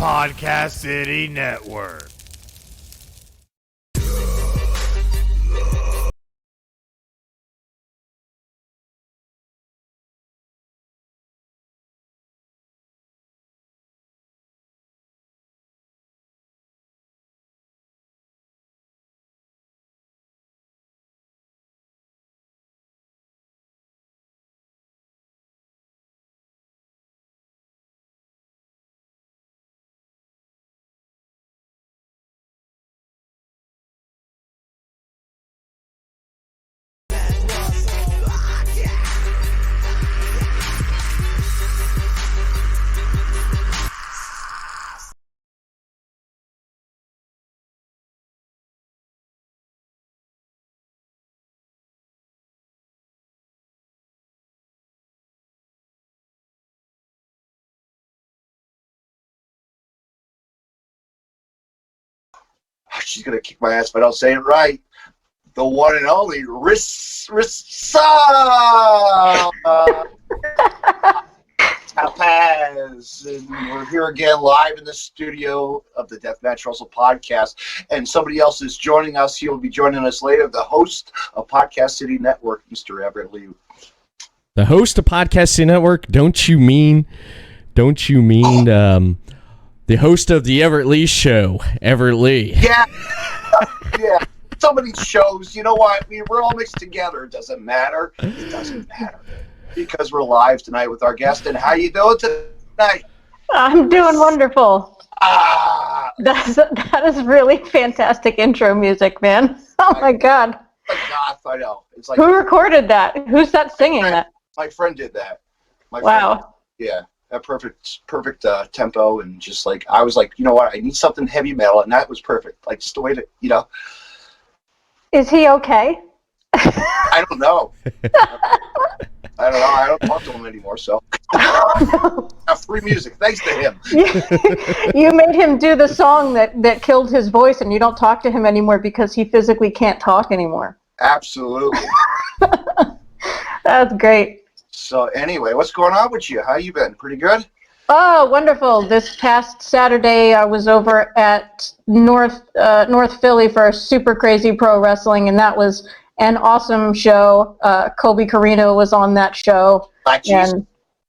Podcast City Network. She's going to kick my ass if I don't say it right. The one and only Risa Pappas. And we're here again live in the studio of the Deathmatch Russell podcast. And somebody else is joining us. He will be joining us later, the host of Podcast City Network, Mr. Everett Lee. The host of Podcast City Network? Don't you mean the host of the Everett Lee Show, Everett Lee? Yeah. Yeah. So many shows. You know what? We're all mixed together. It doesn't matter. It doesn't matter. Because we're live tonight with our guest. And how you doing tonight? I'm doing wonderful. That is really fantastic intro music, man. Oh my God. I know. It's like, who recorded that? Who's that singing that? My friend did that. Wow. Yeah. That perfect tempo, and just like I was like, you know what, I need something heavy metal, and that was perfect. Like just the way to, you know. Is he okay? I don't know. I don't know. I don't talk to him anymore, so. Free music, thanks to him. You made him do the song that killed his voice, and you don't talk to him anymore because he physically can't talk anymore. Absolutely. That's great. So anyway, what's going on with you? How you been? Pretty good? Oh, wonderful. This past Saturday, I was over at North Philly for Super Crazy Pro Wrestling, and that was an awesome show. Colby Carino was on that show. Black G's. And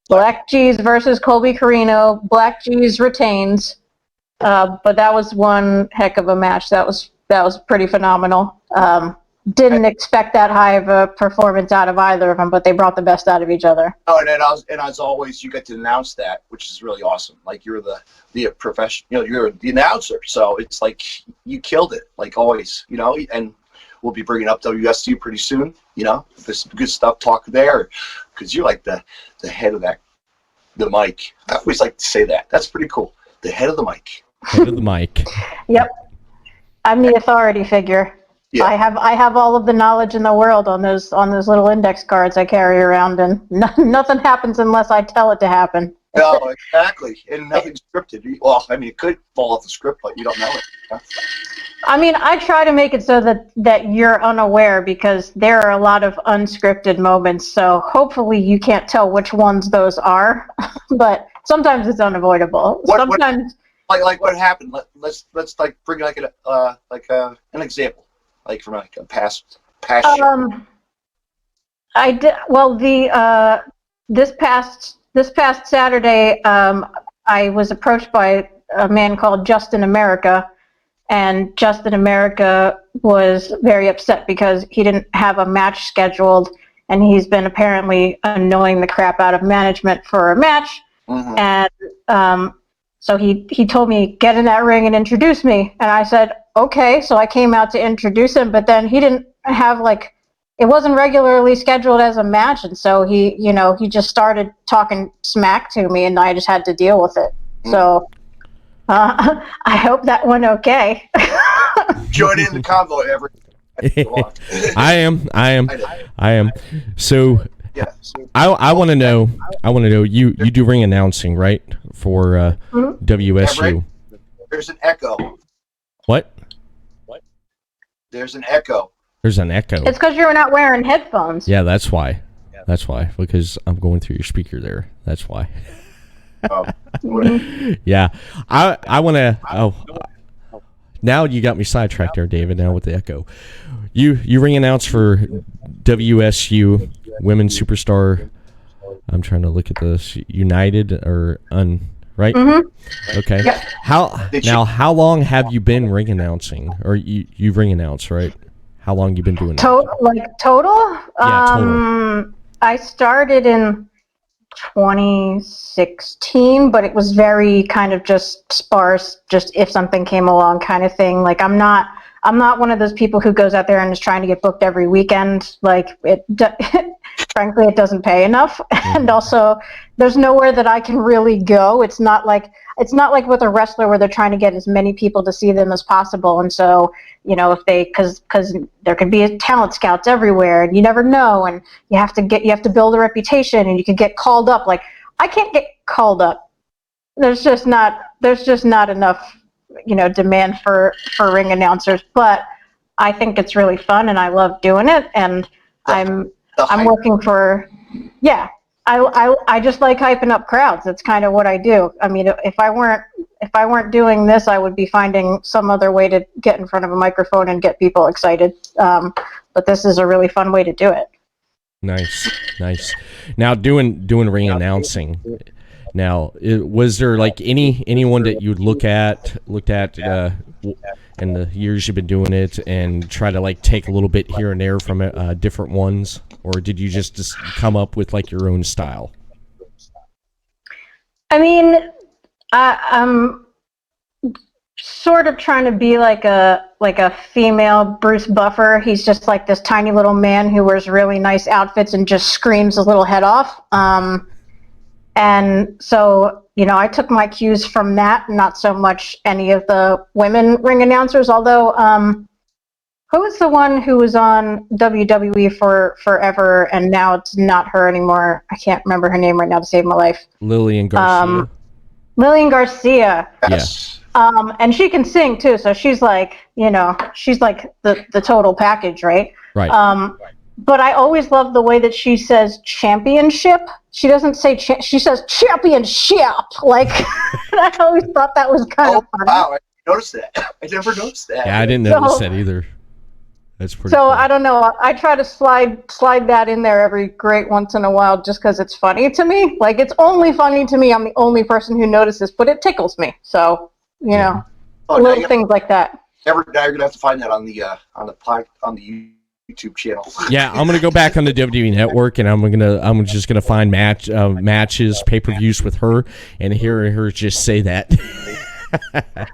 Black G's versus Colby Carino. Black G's retains. But that was one heck of a match. That was pretty phenomenal. Didn't expect that high of a performance out of either of them, but they brought the best out of each other. Oh, and as always, you get to announce that, which is really awesome. Like you're the professional, you're the announcer, so it's like you killed it, like always, you know. And we'll be bringing up WSU pretty soon, you know. There's some good stuff talk there, because you're like the head of the mic. I always like to say that. That's pretty cool. The head of the mic. Head of the mic. Yep, I'm the authority figure. Yeah. I have all of the knowledge in the world on those little index cards I carry around, and nothing happens unless I tell it to happen. No, exactly, and nothing's scripted. Well, I mean, it could fall off the script, but you don't know it. I mean, I try to make it so that you're unaware, because there are a lot of unscripted moments. So hopefully you can't tell which ones those are, but sometimes it's unavoidable. Sometimes, like what happened? Let's like bring like an example. Like from like a past show. I did well. This past Saturday, I was approached by a man called Justin America, and Justin America was very upset because he didn't have a match scheduled, and he's been apparently annoying the crap out of management for a match. Mm-hmm. And so he told me, get in that ring and introduce me, and I said, okay, so I came out to introduce him, but then he didn't have it wasn't regularly scheduled as a match, and so he just started talking smack to me, and I just had to deal with it. So I hope that went okay. Join in the convo, Everett. I am. So yeah. I want to know. You do ring announcing, right, for WSU? Everett, there's an echo. What? There's an echo. There's an echo. It's because you're not wearing headphones. Yeah, that's why. That's why, because I'm going through your speaker there. That's why. Yeah, I want to. Oh, now you got me sidetracked there, David. Now with the echo, you ring announce for WSU Women's Superstar. I'm trying to look at this. United or right? Mm-hmm. Okay. Yep. How long have you been ring announcing, or you ring announce, right? How long you been doing that? Total? Yeah, total. I started in 2016, but it was very kind of just sparse, just if something came along kind of thing. Like I'm not one of those people who goes out there and is trying to get booked every weekend. Like frankly, it doesn't pay enough. And also there's nowhere that I can really go. It's not like with a wrestler where they're trying to get as many people to see them as possible. And so, if they, cause there could be talent scouts everywhere and you never know. And you have to build a reputation and you can get called up. Like I can't get called up. There's just not enough, demand for ring announcers, but I think it's really fun and I love doing it. And I'm working for, I just like hyping up crowds. That's kind of what I do. I mean, if I weren't doing this, I would be finding some other way to get in front of a microphone and get people excited. But this is a really fun way to do it. Nice. Now doing ring announcing. Now, was there like anyone that you'd looked at in the years you've been doing it and try to like take a little bit here and there from different ones, or did you just come up with like your own style? I mean, I'm sort of trying to be like a female Bruce Buffer. He's just like this tiny little man who wears really nice outfits and just screams his little head off. And so, I took my cues from that, not so much any of the women ring announcers, although, who was the one who was on WWE for forever and now it's not her anymore? I can't remember her name right now to save my life. Lillian Garcia. Lillian Garcia. Yes. And she can sing too, so she's like, she's like the total package, right? Right. But I always love the way that she says championship. She doesn't say she says championship. Like, I always thought that was kind of funny. Wow, I noticed that. I never noticed that. Yeah, I didn't notice that either. That's pretty. So cool. I don't know. I try to slide that in there every great once in a while, just because it's funny to me. Like it's only funny to me. I'm the only person who notices, but it tickles me. So little things like that. Everett, now you're gonna have to find that on the YouTube channel. Yeah, I'm gonna go back on the WWE Network and I'm just gonna find matches, pay-per-views with her and hear her just say that.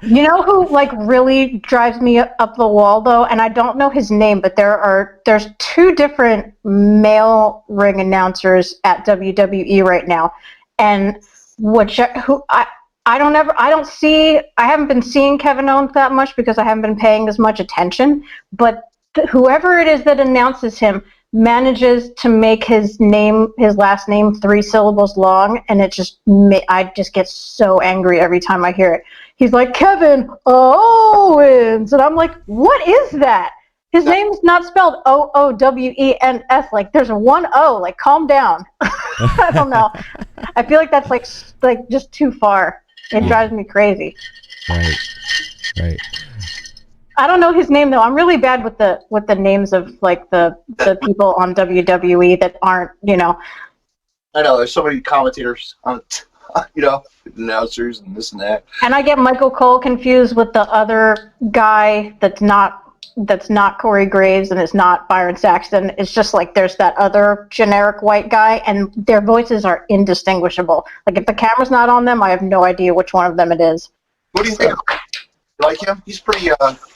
You know who like really drives me up the wall though, and I don't know his name, but there's two different male ring announcers at WWE right now, and I haven't been seeing Kevin Owens that much because I haven't been paying as much attention, but whoever it is that announces him manages to make his last name 3 syllables long, and I just get so angry every time I hear it. He's like, Kevin Owens, and I'm like, what is that? His name is not spelled Owens. Like, there's a 1 O. Like, calm down. I don't know. I feel like that's like just too far. It drives me crazy. Right. I don't know his name though. I'm really bad with the names of like the people on WWE that aren't, I know there's so many commentators on announcers and this and that. And I get Michael Cole confused with the other guy that's not Corey Graves and it's not Byron Saxton. It's just like there's that other generic white guy and their voices are indistinguishable. Like if the camera's not on them, I have no idea which one of them it is. What do you think? You like him? He's pretty.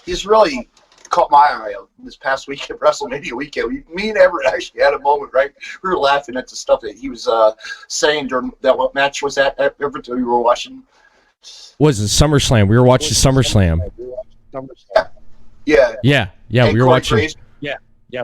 He's really caught my eye this past week at WrestleMania weekend. Me and Everett actually had a moment, right? We were laughing at the stuff that he was saying during that. What match was that, Everett? We were watching. Was it SummerSlam? We were watching SummerSlam. Yeah. We were watching. Graves.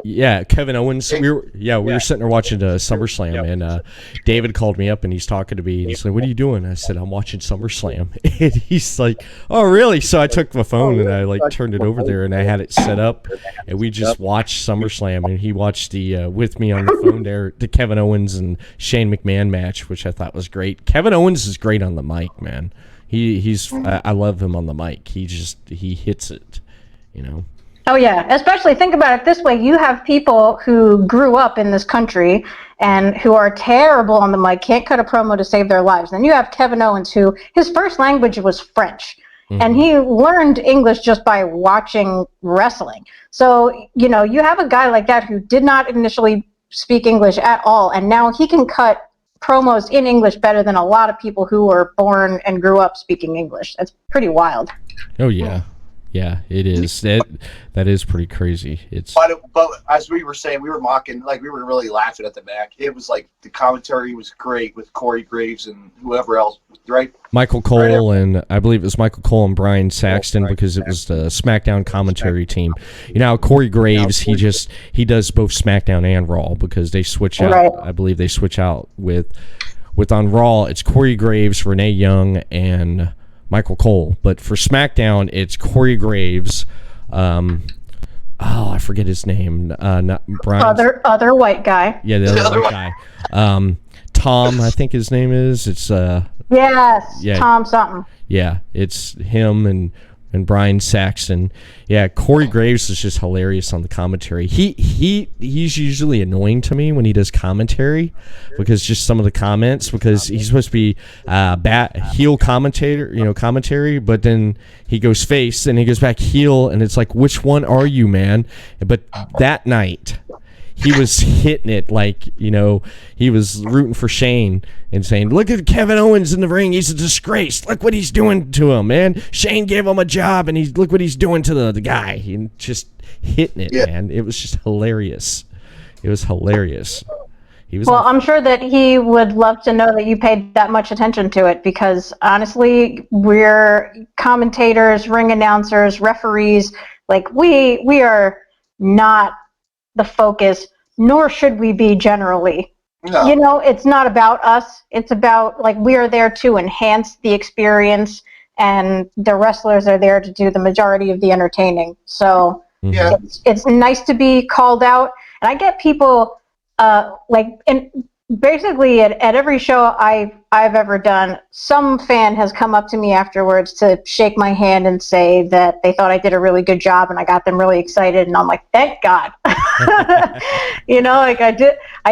Yeah, Kevin Owens. We were sitting there watching SummerSlam, and David called me up and he's talking to me. And he's like, "What are you doing?" I said, "I'm watching SummerSlam." And he's like, "Oh, really?" So I took my phone and I turned it over there and I had it set up, and we just watched SummerSlam. And he watched the with me on the phone there the Kevin Owens and Shane McMahon match, which I thought was great. Kevin Owens is great on the mic, man. He's I love him on the mic. He hits it, you know. Oh, yeah. Especially think about it this way. You have people who grew up in this country and who are terrible on the mic, can't cut a promo to save their lives. Then you have Kevin Owens, who his first language was French. Mm-hmm. And he learned English just by watching wrestling. So, you know, you have a guy like that who did not initially speak English at all. And now he can cut promos in English better than a lot of people who were born and grew up speaking English. That's pretty wild. Oh, yeah. Yeah, it is. That is pretty crazy. But as we were saying, we were mocking, like we were really laughing at the back. It was like the commentary was great with Corey Graves and whoever else, right? Michael Cole and I believe it was Michael Cole and Brian Saxton because it was the SmackDown commentary team. You know, Corey Graves, he does both SmackDown and Raw because they switch out. Right. I believe they switch out with on Raw. It's Corey Graves, Renee Young, and Michael Cole, but for SmackDown, it's Corey Graves. I forget his name. Not Brian. Other white guy. Yeah, the other white guy. Tom, I think his name is. It's yes, yeah, Tom something. Yeah, it's him and Brian Saxton. Yeah, Corey Graves is just hilarious on the commentary. He's usually annoying to me when he does commentary because just some of the comments, because he's supposed to be heel commentary, but then he goes face and he goes back heel, and it's like, which one are you, man? But that night he was hitting it like, you know, he was rooting for Shane and saying, look at Kevin Owens in the ring. He's a disgrace. Look what he's doing to him, man. Shane gave him a job, and look what he's doing to the guy. And just hitting it, man. It was just hilarious. It was hilarious. I'm sure that he would love to know that you paid that much attention to it because, honestly, we're commentators, ring announcers, referees. Like, we are not the focus, nor should we be generally. No. You know, it's not about us. It's about, like, we are there to enhance the experience, and the wrestlers are there to do the majority of the entertaining. So it's nice to be called out. And I get people, basically at every show I've ever done, some fan has come up to me afterwards to shake my hand and say that they thought I did a really good job and I got them really excited, and I'm like, thank God. You know, like I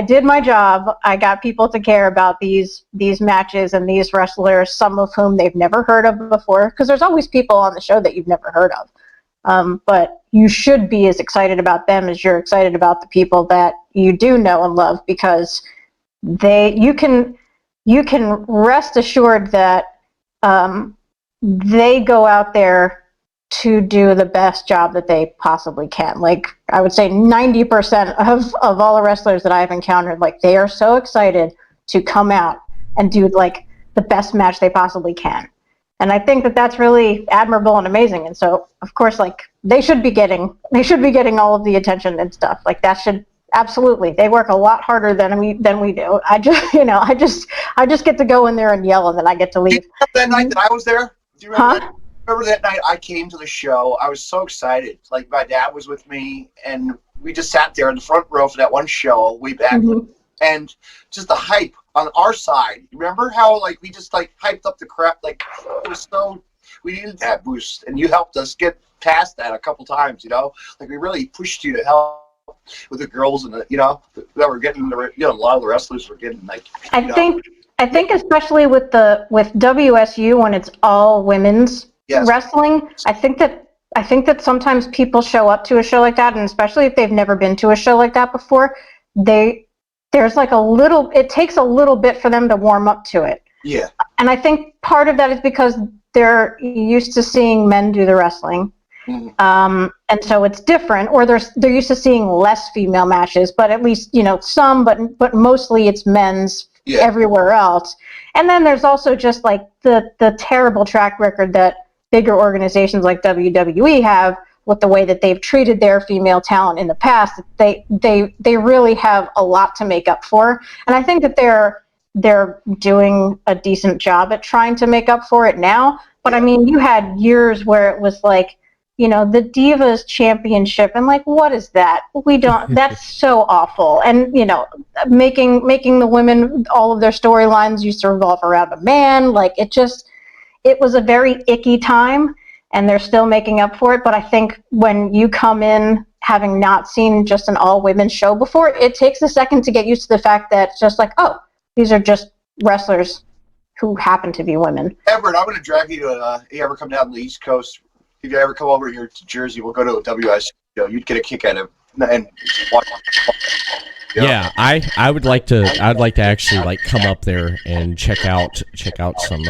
did my job. I got people to care about these matches and these wrestlers, some of whom they've never heard of before, because there's always people on the show that you've never heard of. But you should be as excited about them as you're excited about the people that you do know and love, because you can rest assured that they go out there to do the best job that they possibly can. Like, I would say 90% of all the wrestlers that I've encountered, like, they are so excited to come out and do, like, the best match they possibly can. And I think that that's really admirable and amazing. And so, of course, like, they should be getting all of the attention and stuff. Like, that should absolutely. They work a lot harder than we do. I just get to go in there and yell, and then I get to leave. That night that I was there, do you remember that? Remember that night I came to the show? I was so excited. Like, my dad was with me, and we just sat there in the front row for that one show way back. Mm-hmm. And just the hype on our side. Remember how, like, we just, like, hyped up the crap? Like, it was so, we needed that boost, and you helped us get past that a couple times, you know? Like, we really pushed you to help with the girls and the, you know, that were getting the, you know, a lot of the wrestlers were getting, like, I think especially with WSU, when it's all women's wrestling, I think that sometimes people show up to a show like that, and especially if they've never been to a show like that before, it takes a little bit for them to warm up to it. Yeah. And I think part of that is because they're used to seeing men do the wrestling. Mm-hmm. And so it's different, or they're used to seeing less female matches, but at least, you know, some, but mostly it's men's everywhere else. And then there's also just, like, the terrible track record that bigger organizations like WWE have with the way that they've treated their female talent in the past, they really have a lot to make up for. And I think that they're doing a decent job at trying to make up for it now. But I mean, you had years where it was like, you know, the Divas Championship, and like, what is that? We don't. That's so awful. And you know, making the women, all of their storylines used to revolve around a man. Like it was a very icky time, and they're still making up for it. But I think when you come in having not seen just an all-women show before, it takes a second to get used to the fact that it's just like, oh, these are just wrestlers who happen to be women. Everett, I'm going to drag you to, you ever come down to the East Coast? If you ever come over here to Jersey, we'll go to a WS show. You'd get a kick out of it. And watch. Yeah, I would like to. I'd like to actually like come up there and check out some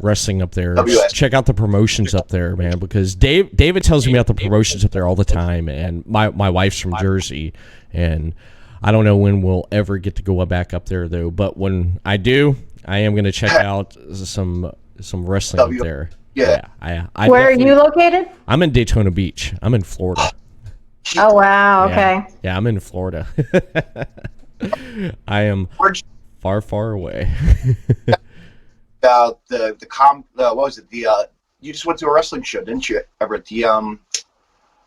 wrestling up there. WS. Check out the promotions up there, man. Because David tells me about the promotions up there all the time, and my wife's from Jersey, and I don't know when we'll ever get to go back up there though. But when I do, I am going to check out some wrestling up there. Yeah. I Where are you located? I'm in Daytona Beach. I'm in Florida. Oh, wow. Okay. Yeah, I'm in Florida. I am far, far away. What was it? You just went to a wrestling show, didn't you? Everett? The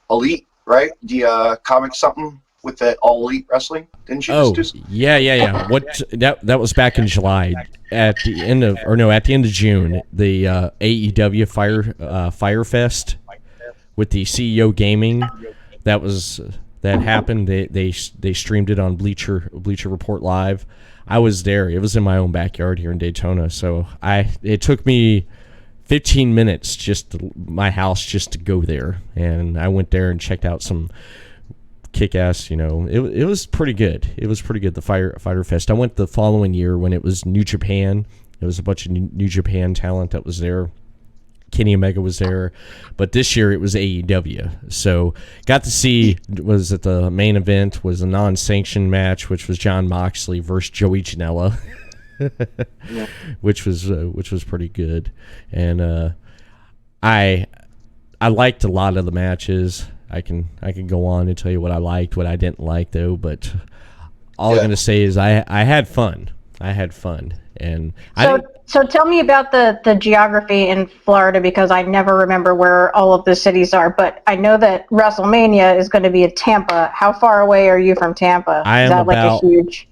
Elite, right? The comic something with the All Elite Wrestling, didn't you? Oh, just yeah. What that was back in July at the end of June. The AEW Fire Fest with the CEO Gaming. That happened. They streamed it on Bleacher Report Live. I was there. It was in my own backyard here in Daytona. So it took me 15 minutes my house just to go there, and I went there and checked out some kick-ass, you know, it was pretty good. It was pretty good, the Fighter Fest. I went the following year when it was New Japan. It was a bunch of New Japan talent that was there. Kenny Omega was there. But this year it was AEW. So got to see, was at the main event, was a non-sanctioned match, which was Jon Moxley versus Joey Janela. Yeah. which was pretty good. And I liked a lot of the matches. I can go on and tell you what I liked, what I didn't like though, but all I'm going to say is I had fun. And so tell me about the geography in Florida, because I never remember where all of the cities are, but I know that WrestleMania is going to be in Tampa. How far away are you from Tampa? I am is that about like a huge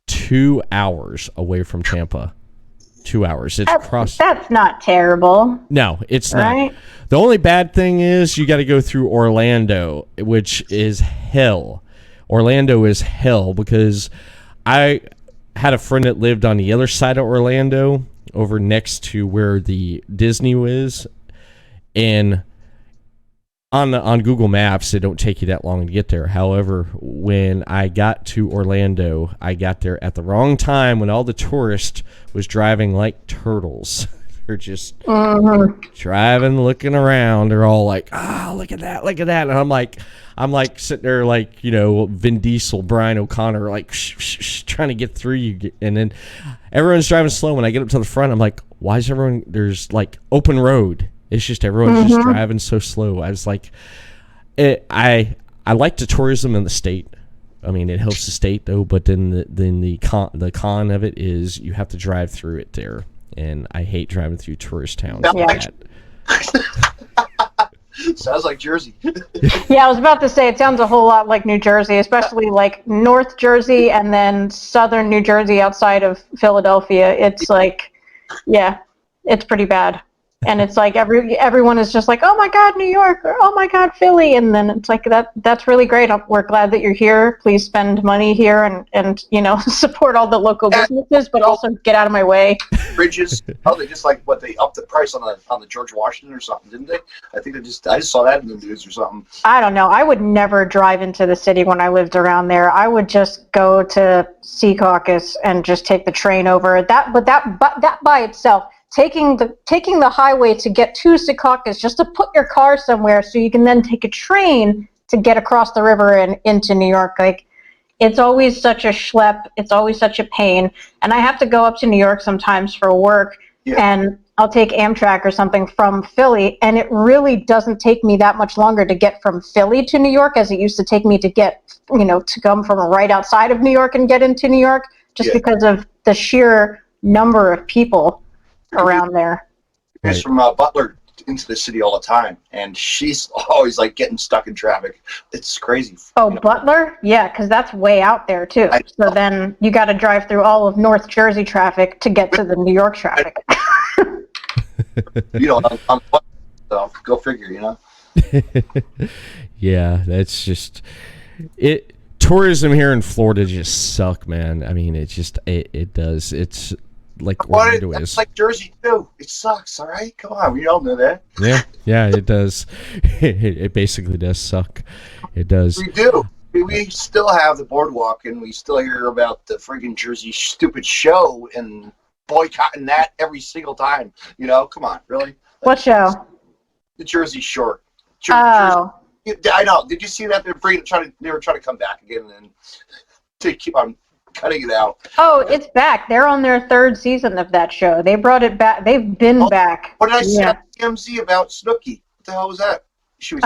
2 hours away from Tampa. 2 hours. It's across. That's not terrible. No, it's right? not. The only bad thing is you got to go through Orlando, which is hell. Orlando is hell because I had a friend that lived on the other side of Orlando, over next to where the Disney is, and on Google Maps, it don't take you that long to get there. However, when I got to Orlando, I got there at the wrong time when all the tourists was driving like turtles. They're just driving, looking around. They're all like, look at that. And I'm like sitting there like, you know, Vin Diesel, Brian O'Connor, like trying to get through you. And then everyone's driving slow. When I get up to the front, I'm like, why is everyone, there's like open road. It's just everyone's just driving so slow. I was like, I like the tourism in the state. I mean, it helps the state though, but then the con of it is you have to drive through it there. And I hate driving through tourist towns like that. Sounds like Jersey. Yeah, I was about to say it sounds a whole lot like New Jersey, especially like North Jersey and then southern New Jersey outside of Philadelphia. It's like, yeah, it's pretty bad. And it's like everyone is just like, oh my God, New York, or oh my God, Philly. And then it's like, that's really great. We're glad that you're here. Please spend money here and you know, support all the local businesses, but also get out of my way. Bridges. Oh, they just like they upped the price on the George Washington or something, didn't they? I think I just saw that in the news or something. I don't know. I would never drive into the city when I lived around there. I would just go to Secaucus and just take the train over. That by itself. Taking the highway to get to Secaucus just to put your car somewhere so you can then take a train to get across the river and into New York. Like, it's always such a schlep. It's always such a pain. And I have to go up to New York sometimes for work and I'll take Amtrak or something from Philly, and it really doesn't take me that much longer to get from Philly to New York as it used to take me to get, to come from right outside of New York and get into New York, just because of the sheer number of people around there. It's from Butler into the city all the time, and she's always like getting stuck in traffic. It's crazy. Oh, Butler? Yeah, because that's way out there too. So then you got to drive through all of North Jersey traffic to get to the New York traffic. I'm so go figure, Yeah, that's just it. Tourism here in Florida just suck, man. I mean, it does. It's like Orlando is. It's like Jersey too. It sucks. All right, come on, we all know that. Yeah, it does. It basically does suck. It does. We do. We still have the boardwalk, and we still hear about the friggin' Jersey stupid show and boycotting that every single time. Come on, really? What show? The Jersey Shore. Oh. Jersey. I know. Did you see that? They were trying to come back again, and to keep on cutting it out. Oh, it's back. They're on their third season of that show. They brought it back. They've been back. What did I say on TMZ about Snooki? What the hell was that? She was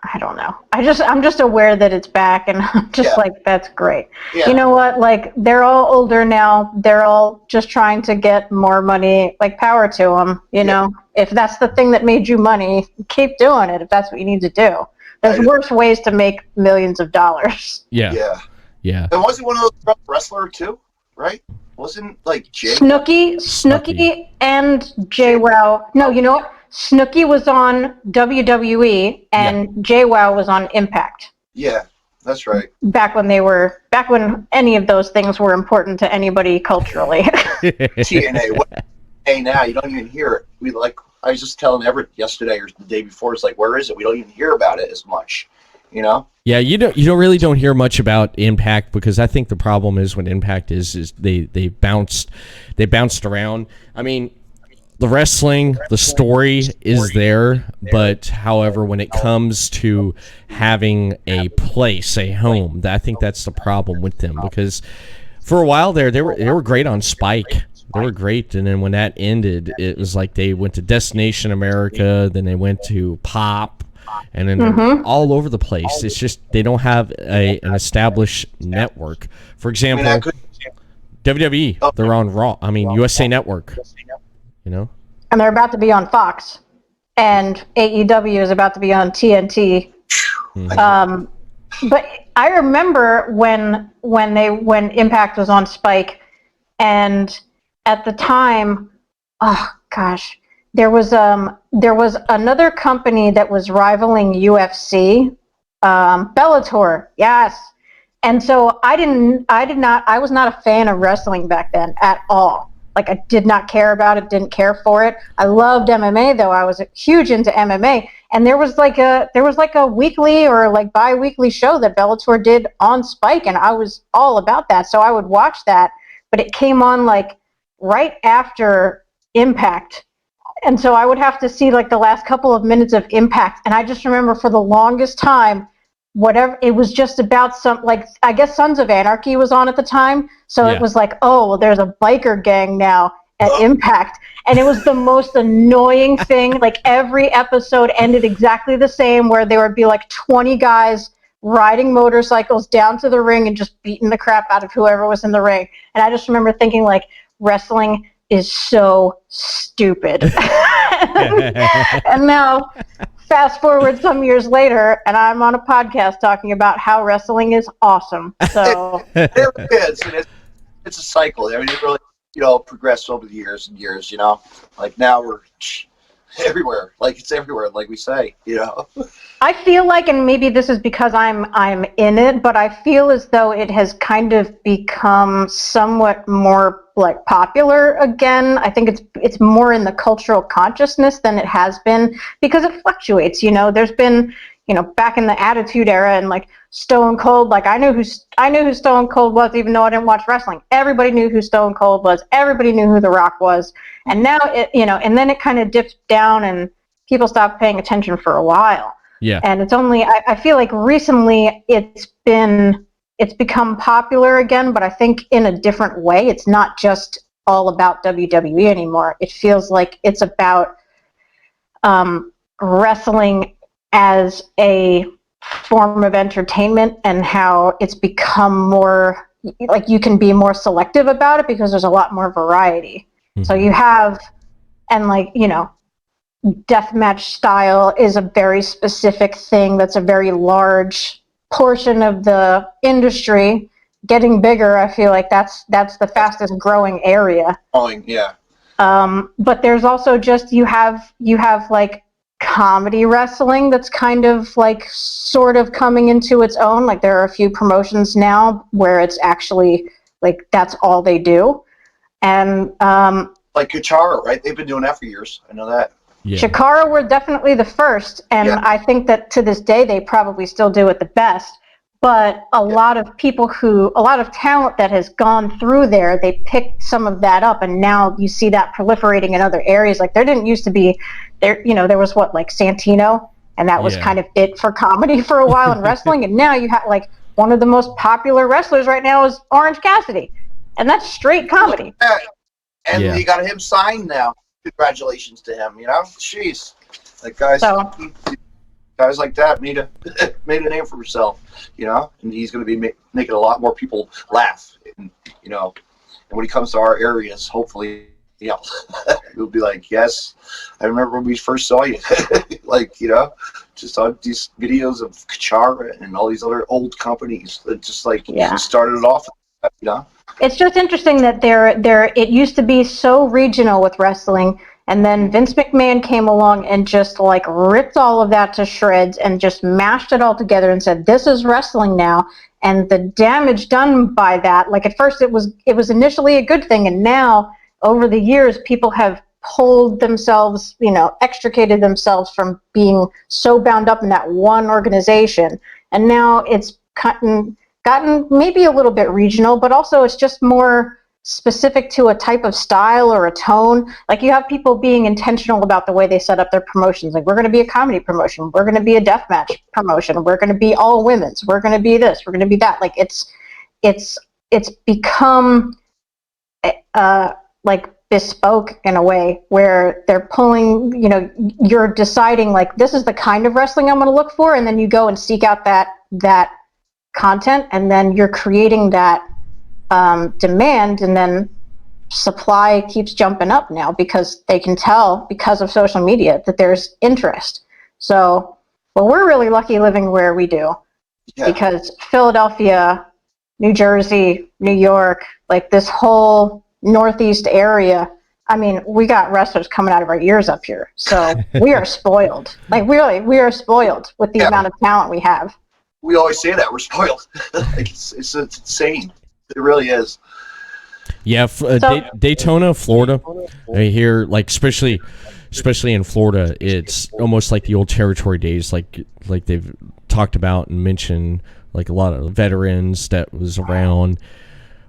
I don't know. I'm just aware that it's back, and I'm just like, that's great. Yeah. You know what? Like, they're all older now. They're all just trying to get more money. Like, power to them. You know, if that's the thing that made you money, keep doing it. If that's what you need to do. There's worse ways to make millions of dollars. Yeah. And wasn't one of those wrestler too, right? Wasn't like Jay Snooki and JWoww. No, you know what? Snooki was on WWE and JWoww was on Impact. Yeah, that's right. Back when any of those things were important to anybody culturally. TNA. Hey, now you don't even hear it. I was just telling Everett yesterday or the day before. It's like, where is it? We don't even hear about it as much. Yeah, you don't hear much about Impact, because I think the problem is when Impact is they bounced around. I mean, the wrestling, the story is there, but however, when it comes to having a place, a home, I think that's the problem with them, because for a while there, they were great on Spike. They were great, and then when that ended, it was like they went to Destination America, then they went to Pop, and then they're all over the place. It's just they don't have an established network. For example, WWE, they're on Raw. I mean, USA Network. And they're about to be on Fox, and AEW is about to be on TNT. But I remember when Impact was on Spike, and at the time, oh gosh, there was another company that was rivaling UFC, Bellator, yes. And so I was not a fan of wrestling back then at all. Like, I did not care about it, didn't care for it. I loved MMA though. I was huge into MMA, and there was like a weekly or like bi-weekly show that Bellator did on Spike, and I was all about that. So I would watch that, but it came on like right after Impact. And so I would have to see like the last couple of minutes of Impact, and I just remember for the longest time, whatever, it was just about I guess Sons of Anarchy was on at the time, so it was like, oh, well, there's a biker gang now at Impact, and it was the most annoying thing. Like, every episode ended exactly the same, where there would be like 20 guys riding motorcycles down to the ring and just beating the crap out of whoever was in the ring. And I just remember thinking, like, wrestling is so stupid. And now, fast forward some years later, and I'm on a podcast talking about how wrestling is awesome. So it is. It's a cycle. I mean, it really, progressed over the years and years. Like, now we're everywhere. Like, it's everywhere. Like we say, I feel like, and maybe this is because I'm in it, but I feel as though it has kind of become somewhat more like popular again. I think it's more in the cultural consciousness than it has been, because it fluctuates. There's been, back in the Attitude Era and like Stone Cold, like I knew who Stone Cold was, even though I didn't watch wrestling. Everybody knew who Stone Cold was. Everybody knew who The Rock was. And now and then it kind of dipped down, and people stopped paying attention for a while. Yeah. And it's only, I feel like recently it's become popular again, but I think in a different way. It's not just all about WWE anymore. It feels like it's about wrestling as a form of entertainment, and how it's become more like you can be more selective about it because there's a lot more variety. Mm-hmm. So you have, and deathmatch style is a very specific thing that's a very large portion of the industry. Getting bigger, I feel like that's the fastest growing area. Yeah. But there's also just you have like comedy wrestling that's kind of like sort of coming into its own. Like there are a few promotions now where it's actually like that's all they do, and like Kuchara, right? They've been doing that for years. I know that. Yeah. Chikara were definitely the first, and I think that to this day they probably still do it the best. But a lot of talent that has gone through there, they picked some of that up, and now you see that proliferating in other areas. Like there didn't used to be there. There was like Santino, and that was kind of it for comedy for a while in wrestling. And now you have like one of the most popular wrestlers right now is Orange Cassidy, and that's straight comedy. And you got him signed now. Congratulations to him. Jeez, like guys like that made a name for himself. And he's going to be making a lot more people laugh. And when he comes to our areas, hopefully, we'll be like, yes, I remember when we first saw you. Just on these videos of Kuchara and all these other old companies that just started it off. It's just interesting that it used to be so regional with wrestling, and then Vince McMahon came along and just like ripped all of that to shreds and just mashed it all together and said, this is wrestling now. And the damage done by that, like at first it was initially a good thing, and now over the years people have pulled themselves, extricated themselves from being so bound up in that one organization, and now it's gotten maybe a little bit regional, but also it's just more specific to a type of style or a tone. Like you have people being intentional about the way they set up their promotions. Like we're going to be a comedy promotion, we're going to be a deathmatch promotion, we're going to be all women's, we're going to be this, we're going to be that. Like it's become like bespoke in a way where they're pulling, you're deciding like this is the kind of wrestling I'm going to look for, and then you go and seek out that content, and then you're creating that demand, and then supply keeps jumping up now because they can tell because of social media that there's interest. So, we're really lucky living where we do, because Philadelphia, New Jersey, New York, like this whole Northeast area, I mean, we got wrestlers coming out of our ears up here. So we are spoiled. Like really, we are spoiled with the amount of talent we have. We always say that we're spoiled. It's insane. It really is. Yeah, Daytona, Florida. I hear like especially in Florida, it's almost like the old territory days. Like they've talked about and mentioned like a lot of veterans that was around.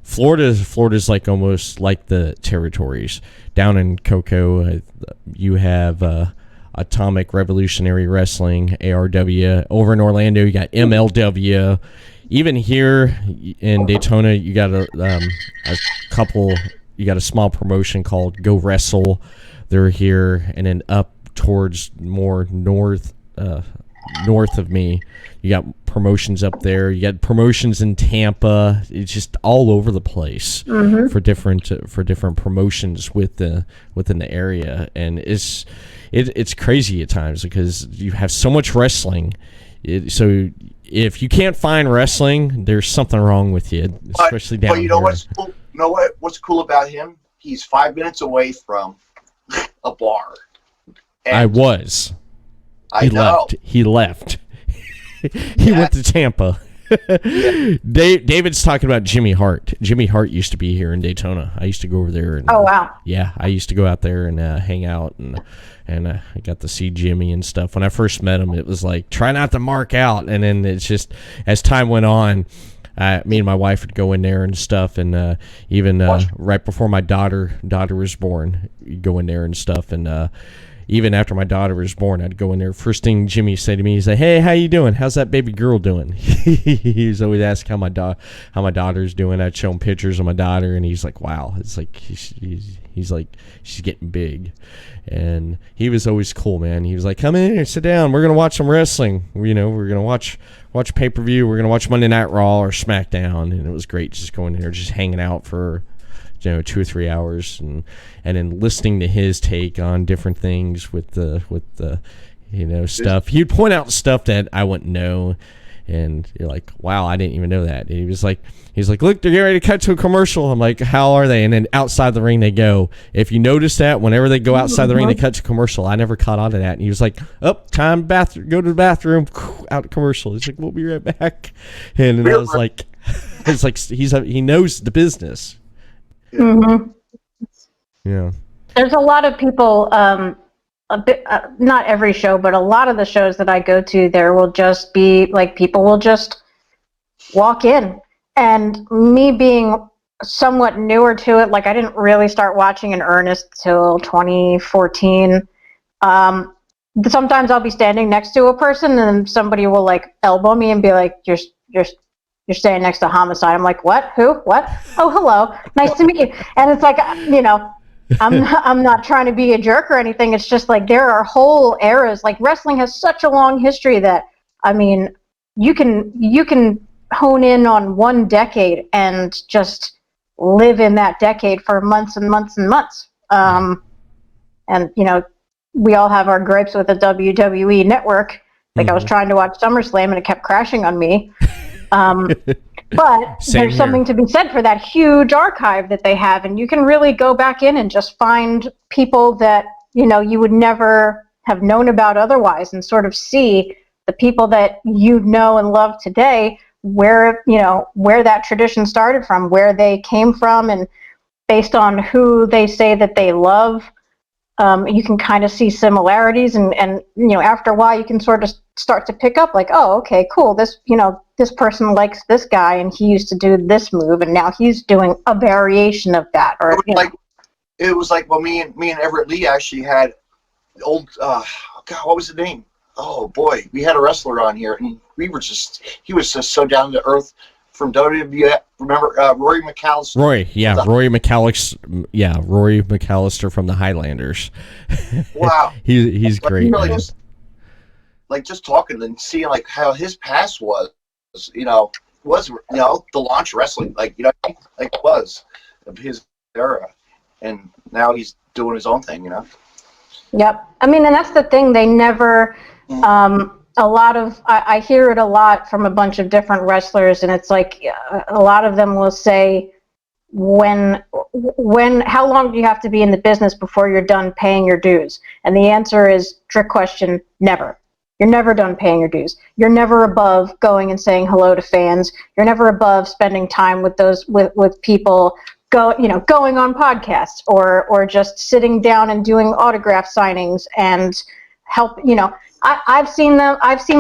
Florida's like almost like the territories. Down in Cocoa, you have Atomic Revolutionary Wrestling, ARW. Over in Orlando, you got MLW. Even here in Daytona, you got a couple. You got a small promotion called Go Wrestle. They're here, and then up towards more north of me, you got promotions up there. You got promotions in Tampa. It's just all over the place for different promotions within the area, and it's crazy at times because you have so much wrestling. So if you can't find wrestling, there's something wrong with you, especially down here. But what's cool? You know what's cool about him? He's 5 minutes away from a bar. And I was. He left. He went to Tampa. David's talking about Jimmy Hart. Jimmy Hart used to be here in Daytona. I used to go over there. And, oh, wow. Yeah, I used to go out there and hang out, and I got to see Jimmy and stuff. When I first met him, it was like, try not to mark out. And then it's just, as time went on, me and my wife would go in there and stuff, and even right before my daughter was born, you'd go in there and stuff, and even after my daughter was born, I'd go in there. First thing Jimmy said to me, he's like, "Hey, how you doing? How's that baby girl doing?" He's always asking how my daughter's doing. I'd show him pictures of my daughter, and he's like, "Wow," it's like he's like, "She's getting big," and he was always cool, man. He was like, "Come in here, sit down. We're gonna watch some wrestling. We're gonna watch pay-per-view. We're gonna watch Monday Night Raw or SmackDown," and it was great just going in there, just hanging out for 2 or 3 hours, and then listening to his take on different things with the stuff. He'd point out stuff that I wouldn't know, and you're like, wow, I didn't even know that. And he's like, look, they're getting ready to cut to a commercial. I'm like, how are they? And then outside the ring they go. If you notice that whenever they go outside the ring, they cut to commercial. I never caught on to that. And he was like, time bathroom, go to the bathroom, out commercial. He's like, we'll be right back. And then I was like, it's like he knows the business. Mm-hmm. Yeah. There's a lot of people, not every show, but a lot of the shows that I go to, there will just be, like, people will just walk in. And me being somewhat newer to it, like, I didn't really start watching in earnest till 2014. Sometimes I'll be standing next to a person and somebody will, like, elbow me and be like, you're standing next to Homicide. I'm like, what? Who? What? Oh, hello. Nice to meet you. And it's like, I'm not trying to be a jerk or anything. It's just like there are whole eras. Like wrestling has such a long history that, I mean, you can hone in on one decade and just live in that decade for months and months and months. And, we all have our gripes with the WWE Network. Like I was trying to watch SummerSlam and it kept crashing on me. But there's something to be said for that huge archive that they have, and you can really go back in and just find people that you would never have known about otherwise, and sort of see the people that you know and love today, where that tradition started from, where they came from, and based on who they say that they love. You can kind of see similarities, and after a while you can sort of start to pick up like, oh, okay, cool. This person likes this guy, and he used to do this move, and now he's doing a variation of that. Or it was like when me and Everett Lee actually had old God, what was the name? Oh boy, we had a wrestler on here, and he was just so down to earth. From WWE, remember Rory McAllister? Rory McAllister from the Highlanders. Wow, he's great. Really just talking and seeing like how his past was the launch of wrestling, like was of his era, and now he's doing his own thing, Yep, I mean, and that's the thing. They never. I hear it a lot from a bunch of different wrestlers, and it's like a lot of them will say, how long do you have to be in the business before you're done paying your dues? And the answer is, trick question, never. You're never done paying your dues. You're never above going and saying hello to fans. You're never above spending time with with people, going on podcasts or just sitting down and doing autograph signings and help, I've seen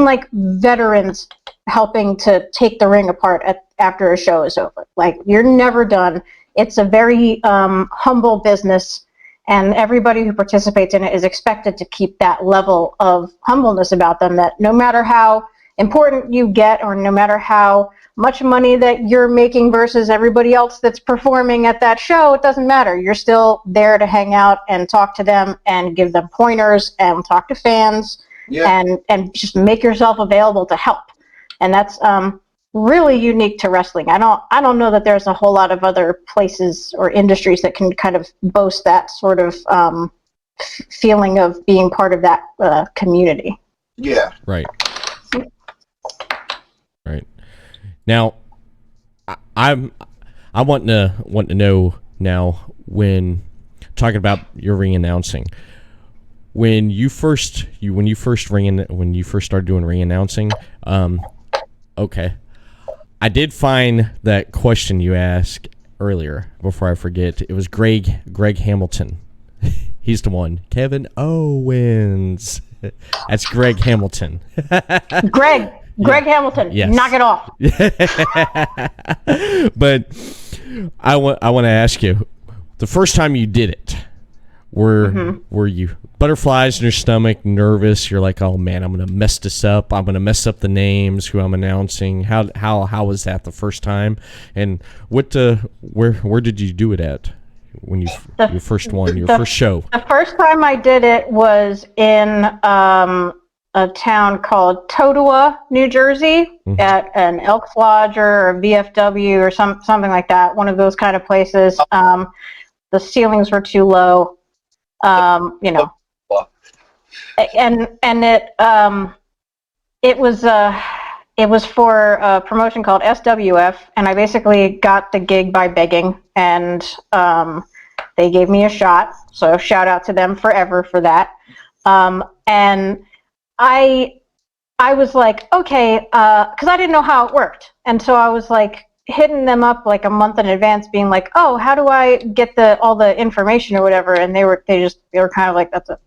like veterans helping to take the ring apart after a show is over. Like, you're never done. It's a very humble business, and everybody who participates in it is expected to keep that level of humbleness about them, that no matter how important you get or no matter how much money that you're making versus everybody else that's performing at that show, it doesn't matter. You're still there to hang out and talk to them and give them pointers and talk to fans. Yeah. And just make yourself available to help, and that's really unique to wrestling. I don't know that there's a whole lot of other places or industries that can kind of boast that sort of feeling of being part of that community. Yeah. Right. Now, I want to know now, when talking about your ring announcing. When you first started doing ring announcing, okay, I did find that question you asked earlier. Before I forget, it was Greg Hamilton. He's the one. Kevin Owens. That's Greg Hamilton. Greg Hamilton. Yes. Knock it off. But I want to ask you, the first time you did it, Were you butterflies in your stomach, nervous? You're like, oh man, I'm gonna mess this up. I'm gonna mess up the names, who I'm announcing. How was that the first time? And where did you do it at when your first show? The first time I did it was in a town called Totowa, New Jersey, at an Elks Lodge or a VFW or something like that. One of those kind of places. The ceilings were too low. And it was for a promotion called SWF, and I basically got the gig by begging, and they gave me a shot. So shout out to them forever for that. And I was like, okay, because I didn't know how it worked, and so I was like hitting them up like a month in advance, being like, oh, how do I get all the information or whatever? And they were kind of like, that's a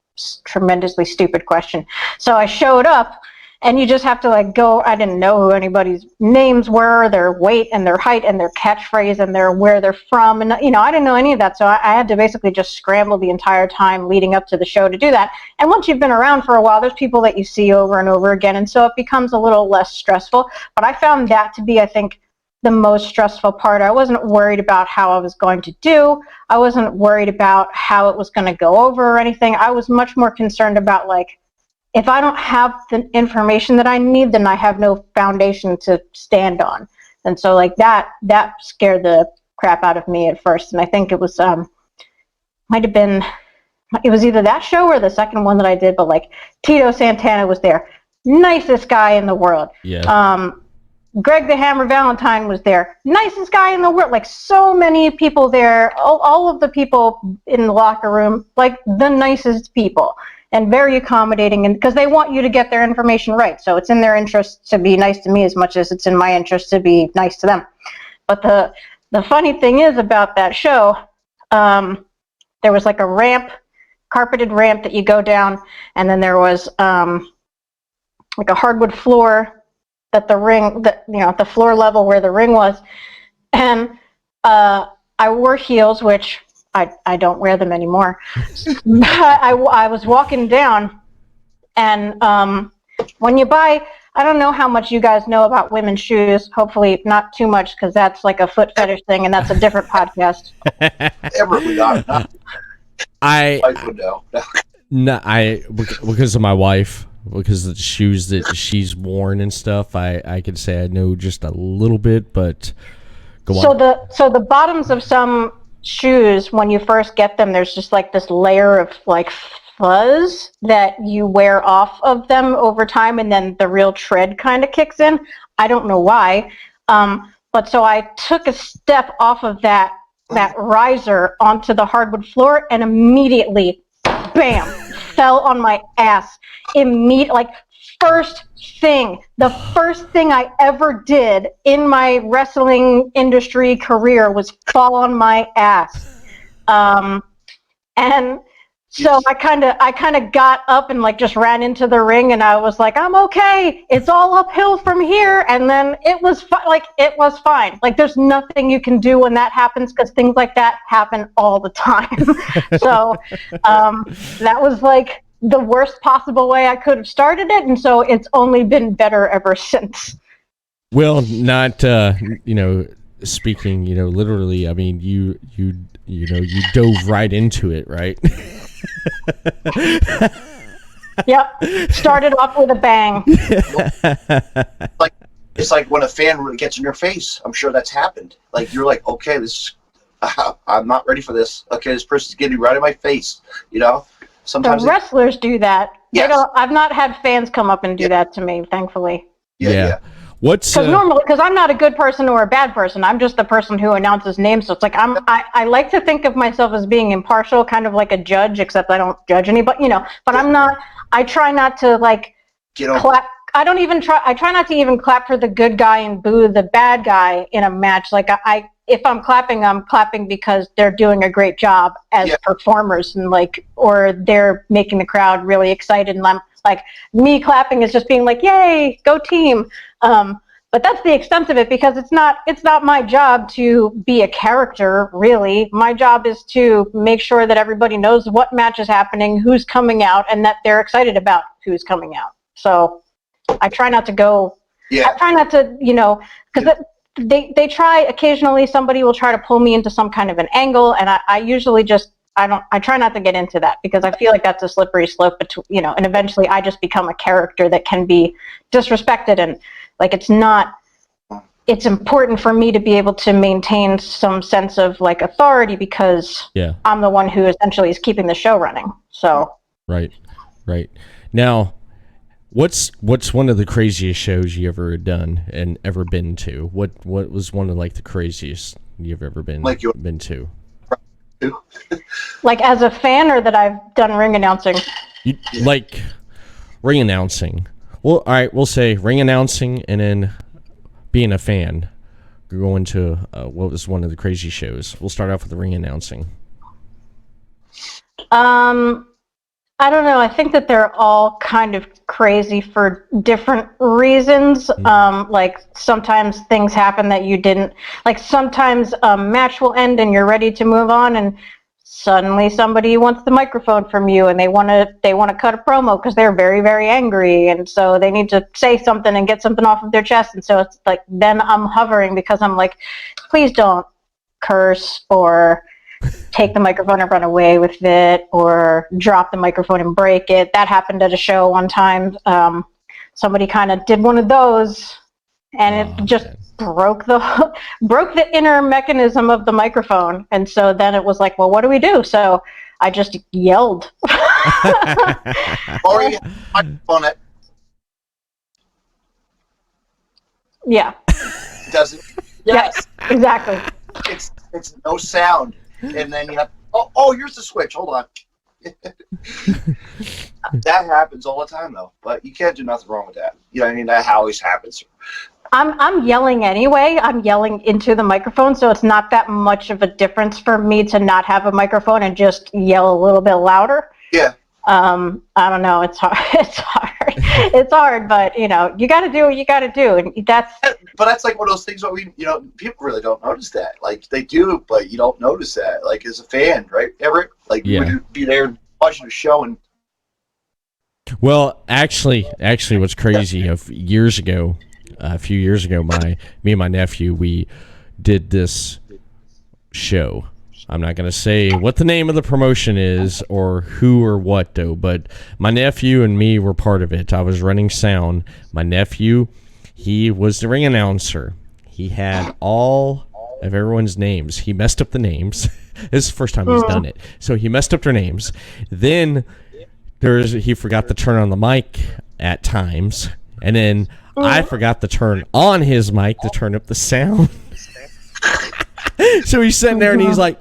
tremendously stupid question. So I showed up, and you just have to like go. I didn't know who anybody's names were, their weight and their height and their catchphrase and where they're from, and I didn't know any of that. So I had to basically just scramble the entire time leading up to the show to do that. And once you've been around for a while, there's people that you see over and over again, and so it becomes a little less stressful. But I found that to be, I think, the most stressful part. I wasn't worried about how I was going to do. I wasn't worried about how it was going to go over or anything. I was much more concerned about, like, if I don't have the information that I need, then I have no foundation to stand on. And so, like, that scared the crap out of me at first. And I think it was, it was either that show or the second one that I did, but, like, Tito Santana was there. Nicest guy in the world. Yeah. Greg the Hammer Valentine was there. Nicest guy in the world. Like, so many people there. All of the people in the locker room, like, the nicest people. And very accommodating, and because they want you to get their information right. So it's in their interest to be nice to me as much as it's in my interest to be nice to them. But the funny thing is about that show, there was like a ramp, carpeted ramp that you go down, and then there was like a hardwood floor that the floor level where the ring was. And I wore heels, which I don't wear them anymore. I was walking down, and when you buy, I don't know how much you guys know about women's shoes. Hopefully not too much, because that's like a foot fetish thing, and that's a different podcast. Everett would not. I would know. No, because of my wife, because of the shoes that she's worn and stuff, I can say I know just a little bit, but go on. So the bottoms of some shoes, when you first get them, there's just like this layer of like fuzz that you wear off of them over time, and then the real tread kind of kicks in. I don't know why, but so I took a step off of that riser onto the hardwood floor, and immediately, bam, fell on my ass. Like, the first thing I ever did in my wrestling industry career was fall on my ass. And so I kind of got up and like just ran into the ring, and I was like, I'm okay. It's all uphill from here. And then it was fine. Like, there's nothing you can do when that happens, because things like that happen all the time. So that was like the worst possible way I could have started it, and so it's only been better ever since. Well, not speaking, literally. I mean, you dove right into it, right? Yep. Started off with a bang. It's like when a fan really gets in your face. I'm sure that's happened. Like, you're like, okay, I'm not ready for this. Okay, this person's getting right in my face. Sometimes the wrestlers do that. Yes. I've not had fans come up and do that to me, thankfully. Yeah. Because I'm not a good person or a bad person. I'm just the person who announces names. So it's like I like to think of myself as being impartial, kind of like a judge, except I don't judge anybody, But I'm not. I try not to like clap. I try not to even clap for the good guy and boo the bad guy in a match. Like, if I'm clapping because they're doing a great job as performers, and or they're making the crowd really excited, and I'm like, me clapping is just being like, yay, go team. But But that's the extent of it, because it's not my job to be a character, really. My job is to make sure that everybody knows what match is happening, who's coming out, and that they're excited about who's coming out. So I try not to go. Yeah. I try not to, because they try occasionally. Somebody will try to pull me into some kind of an angle, and I usually just I try not to get into that, because I feel like that's a slippery slope between, and eventually I just become a character that can be disrespected, and like it's important for me to be able to maintain some sense of like authority, because I'm the one who essentially is keeping the show running. So right. Now, what's one of the craziest shows you ever done and ever been to? What was one of like the craziest you've ever been to? Like as a fan, or that I've done ring announcing? Like ring announcing. Well, all right, we'll say ring announcing, and then being a fan. You're going to what was one of the crazy shows? We'll start off with the ring announcing. I don't know. I think that they're all kind of crazy for different reasons. Like sometimes things happen that you didn't, like sometimes a match will end and you're ready to move on, and suddenly somebody wants the microphone from you, and they want to cut a promo because they're very, very angry, and so they need to say something and get something off of their chest. And so it's like, then I'm hovering, because I'm like, please don't curse or take the microphone and run away with it, or drop the microphone and break it. That happened at a show one time. Somebody kind of did one of those, and it just broke the inner mechanism of the microphone. And so then it was like, well, what do we do? So I just yelled. Or you microphone it. Yeah. Does it? Yes, exactly. It's no sound. And then you have, oh, here's the switch. Hold on. That happens all the time, though. But you can't do nothing wrong with that. You know what I mean? That always happens. I'm yelling anyway. I'm yelling into the microphone, so it's not that much of a difference for me to not have a microphone and just yell a little bit louder. Yeah. I don't know. It's hard. It's hard, but you got to do what you got to do, and that's. But that's like one of those things where people really don't notice that. Like they do, but you don't notice that. Like as a fan, right, Everett? Like would you be there watching the show and. Well, actually, what's crazy? A few years ago, me and my nephew, we did this show. I'm not going to say what the name of the promotion is or who or what, though, but my nephew and me were part of it. I was running sound. My nephew, he was the ring announcer. He had all of everyone's names. He messed up the names. This is the first time he's done it. So he messed up their names. Then he forgot to turn on the mic at times. And then I forgot to turn on his mic to turn up the sound. So he's sitting there and he's like,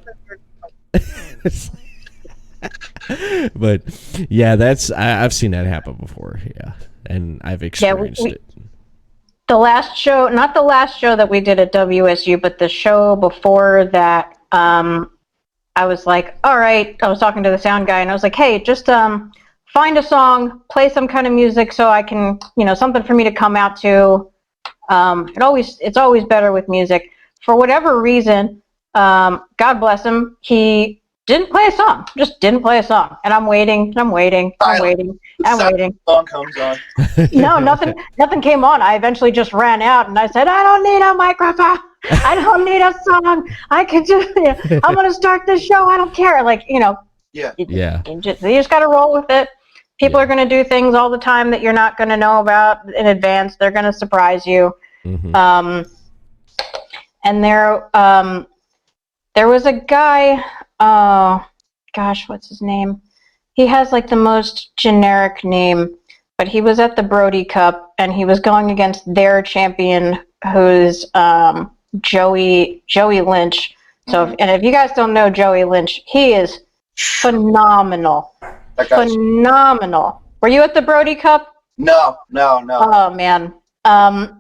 but yeah, I've seen that happen before. Yeah, and I've experienced it. The last show, not the last show that we did at WSU, but the show before that, I was like, all right, I was talking to the sound guy and I was like, hey, just find a song, play some kind of music so I can, something for me to come out to. It's always better with music. For whatever reason, God bless him, he didn't play a song. Just didn't play a song. And I'm waiting. Song comes on. No, nothing came on. I eventually just ran out and I said, I don't need a microphone. I don't need a song. I can just, I'm going to start this show. I don't care. Yeah. You just got to roll with it. People are going to do things all the time that you're not going to know about in advance. They're going to surprise you. Mm-hmm. And there was a guy, what's his name? He has like the most generic name, but he was at the Brodie Cup and he was going against their champion, who's Joey Lynch. So, and if you guys don't know Joey Lynch, he is phenomenal. Phenomenal. Were you at the Brodie Cup? No. Oh man. That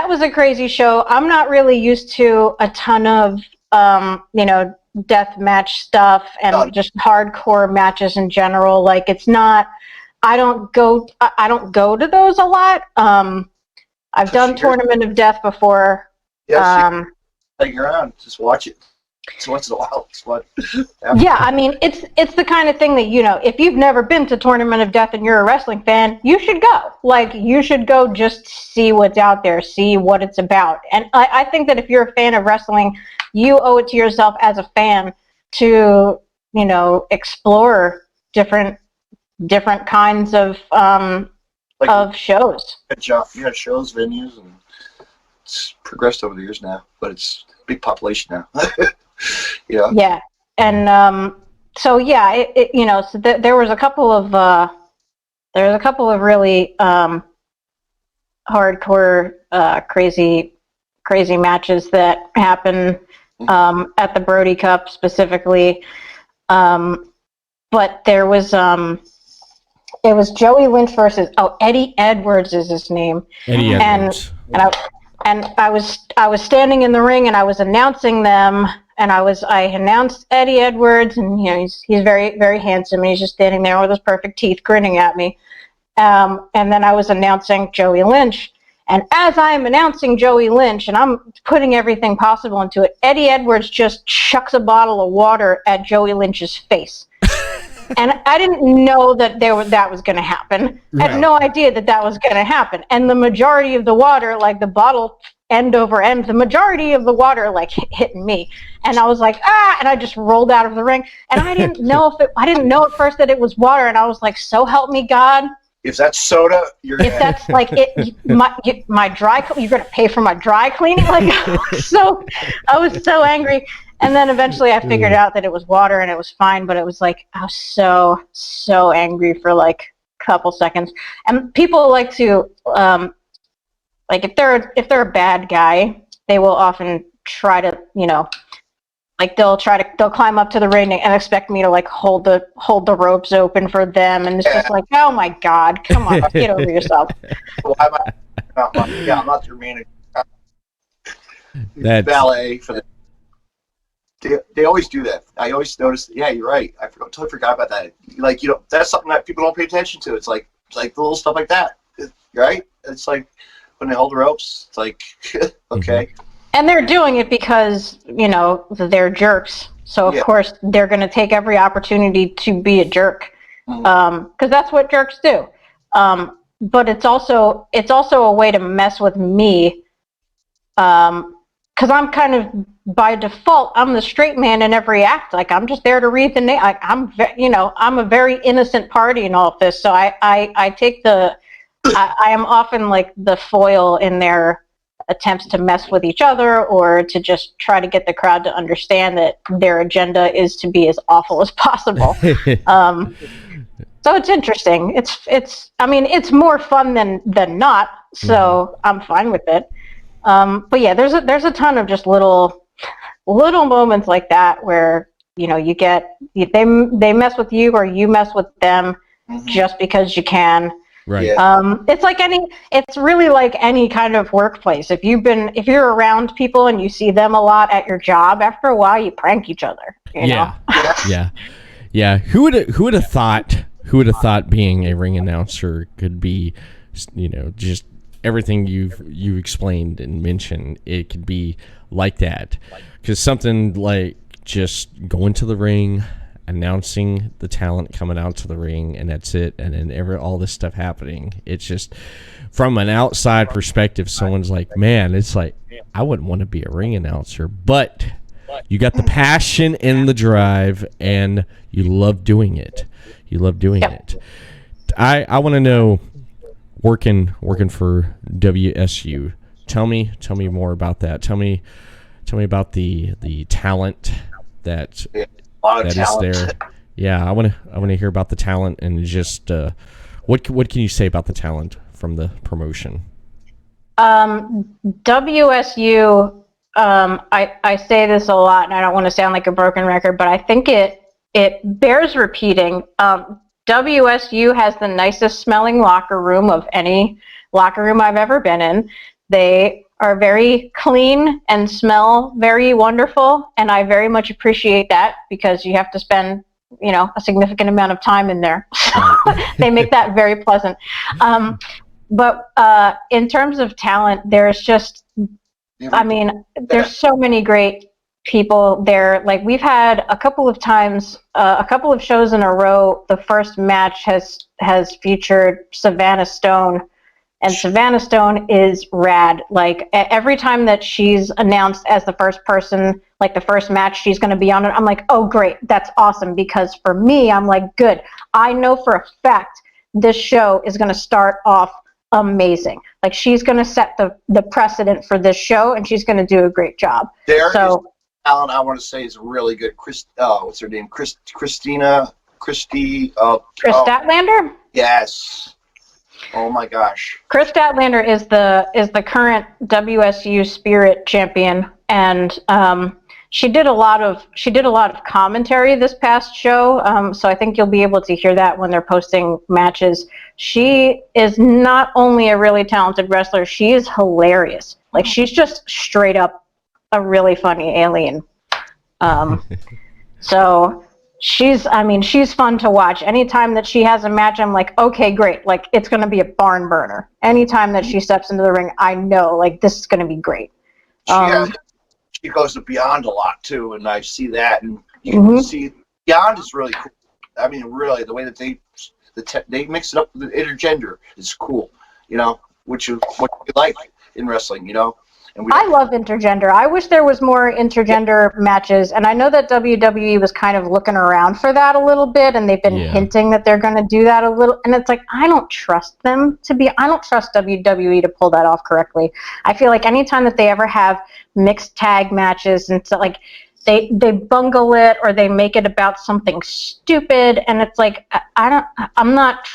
was a crazy show. I'm not really used to a ton of, death match stuff and just hardcore matches in general. Like it's not, I don't go to those a lot. I've done Tournament of Death before. Yeah, hang around, just watch it. Just once in a while, it's fun. Yeah, I mean, it's the kind of thing that, if you've never been to Tournament of Death and you're a wrestling fan, you should go. Like, you should go just see what's out there, see what it's about. And I think that if you're a fan of wrestling, you owe it to yourself as a fan to, explore different kinds of shows. Yeah, shows, venues, and it's progressed over the years now, but it's a big population now. Yeah. Yeah, and so yeah, so there was a couple of really hardcore, crazy matches that happen at the Brodie Cup specifically. But there was it was Joey Lynch versus Eddie Edwards is his name. Eddie Edwards. And I was standing in the ring and I was announcing them, and I announced Eddie Edwards, and he's very, very handsome, and he's just standing there with his perfect teeth grinning at me. And then I was announcing Joey Lynch, and as I'm announcing Joey Lynch and I'm putting everything possible into it, Eddie Edwards just chucks a bottle of water at Joey Lynch's face. And I didn't know that that was going to happen. Right. I had no idea that was going to happen. And the majority of the water, like the bottle end over end, the majority of the water like hit me. And I was like, and I just rolled out of the ring. And I didn't know I didn't know at first that it was water. And I was like, so help me God. If that's soda, if that's like my dry, you're going to pay for my dry cleaning. Like, I was so angry. And then eventually I figured out that it was water and it was fine, but it was like, I was so angry for like a couple seconds. And people like to, like if they're a bad guy, they will often try to, like they'll climb up to the ring and expect me to like hold the ropes open for them. And it's just like, oh my God, come on, get over yourself. Well, I'm not your manager. Ballet for the. They always do that. I always notice. Yeah, you're right. I totally forgot about that. Like, that's something that people don't pay attention to. It's like the little stuff like that, right? It's like when they hold the ropes. It's like, okay. And they're doing it because they're jerks. So of course they're going to take every opportunity to be a jerk, because that's what jerks do. But it's also a way to mess with me. Because I'm kind of, by default, I'm the straight man in every act. Like, I'm just there to read the name. Like, I'm a very innocent party in all of this. So I take I am often like the foil in their attempts to mess with each other, or to just try to get the crowd to understand that their agenda is to be as awful as possible. So it's interesting. It's more fun than not. So I'm fine with it. But yeah, there's a ton of just little moments like that where they mess with you or you mess with them just because you can. Right. Yeah. It's really like any kind of workplace. If you're around people and you see them a lot at your job, after a while you prank each other. You know? Yeah. Who would have thought being a ring announcer could be, just everything you explained and mentioned, it could be like that. Because something like just going to the ring, announcing the talent coming out to the ring, and that's it, and then all this stuff happening. It's just, from an outside perspective, someone's like, man, it's like, I wouldn't want to be a ring announcer, but you got the passion and the drive, and you love doing it. It. I want to know, working for WSU. Tell me more about that. Tell me about the talent that is there. Yeah, I want to hear about the talent, and just what can you say about the talent from the promotion? WSU. I say this a lot, and I don't want to sound like a broken record, but I think it bears repeating. WSU has the nicest smelling locker room of any locker room I've ever been in. They are very clean and smell very wonderful, and I very much appreciate that, because you have to spend a significant amount of time in there. They make that very pleasant. But in terms of talent, there's just, there's so many great people there. Like, we've had a couple of times, a couple of shows in a row, the first match has featured Savannah Stone, and Savannah Stone is rad. Like, every time that she's announced as the first person, like the first match she's going to be on it, I'm like, oh great, that's awesome, because for me, I'm like, good, I know for a fact this show is going to start off amazing. Like, she's going to set the precedent for this show, and she's going to do a great job. Talent, I want to say, is really good. What's her name? Christy. Chris Statlander? Yes. Oh my gosh. Chris Statlander is the current WSU Spirit champion, and she did a lot of commentary this past show. So I think you'll be able to hear that when they're posting matches. She is not only a really talented wrestler, she is hilarious. Like, she's just straight up a really funny alien. So she's fun to watch. Anytime that she has a match, I'm like, okay, great. Like, it's going to be a barn burner. Anytime that she steps into the ring, I know, like, this is going to be great. She goes beyond a lot too, and I see that, and you can see Beyond is really cool. I mean, really, the way that they mix it up with the intergender is cool, which is what you like in wrestling, And I love intergender. I wish there was more intergender matches, and I know that WWE was kind of looking around for that a little bit, and they've been hinting that they're going to do that a little, and it's like, I don't trust WWE to pull that off correctly. I feel like anytime that they ever have mixed tag matches, and so, like, they bungle it, or they make it about something stupid, and it's like, I'm not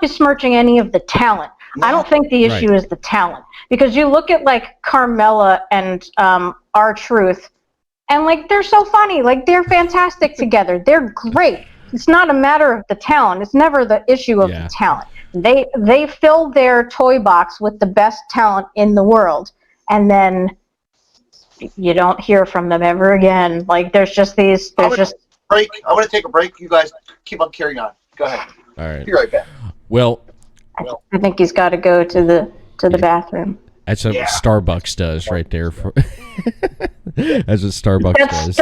besmirching any of the talent. I don't think the issue is the talent, because you look at, like, Carmella and R-Truth, and, like, they're so funny. Like, they're fantastic together. They're great. It's not a matter of the talent. It's never the issue of the talent. They fill their toy box with the best talent in the world, and then you don't hear from them ever again. Like, there's just these. Break. I want to take a break. You guys keep on carrying on. Go ahead. All right. Be right back. Well, I think he's got to go to the bathroom. That's what Starbucks does right there. That's what Starbucks does.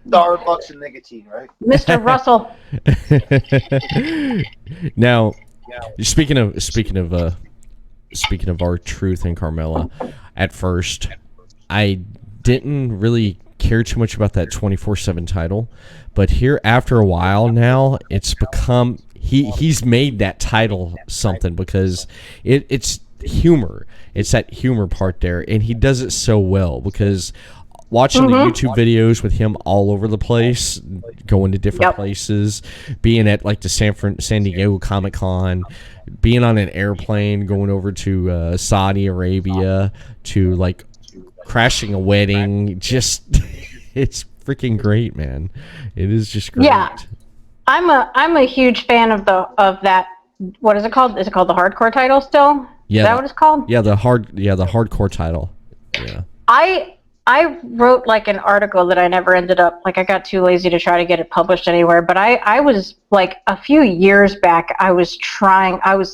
Starbucks and nicotine, right? Mr. Russell. Now, speaking of R-Truth and Carmella, at first, I didn't really care too much about that 24/7 title, but here, after a while now, it's become he's made that title something, because it's humor. It's that humor part there, and he does it so well, because watching the YouTube videos with him all over the place, going to different places, being at, like, the San Diego Comic-Con, being on an airplane, going over to Saudi Arabia, to, like, crashing a wedding, just it's freaking great, man. It is just great. Yeah. I'm a huge fan of that. What is it called? Is it called the hardcore title still? Yeah. Is that what it's called? Yeah, the hardcore title. Yeah. I wrote, like, an article that I never ended up, like, I got too lazy to try to get it published anywhere, but I was, like, a few years back, I was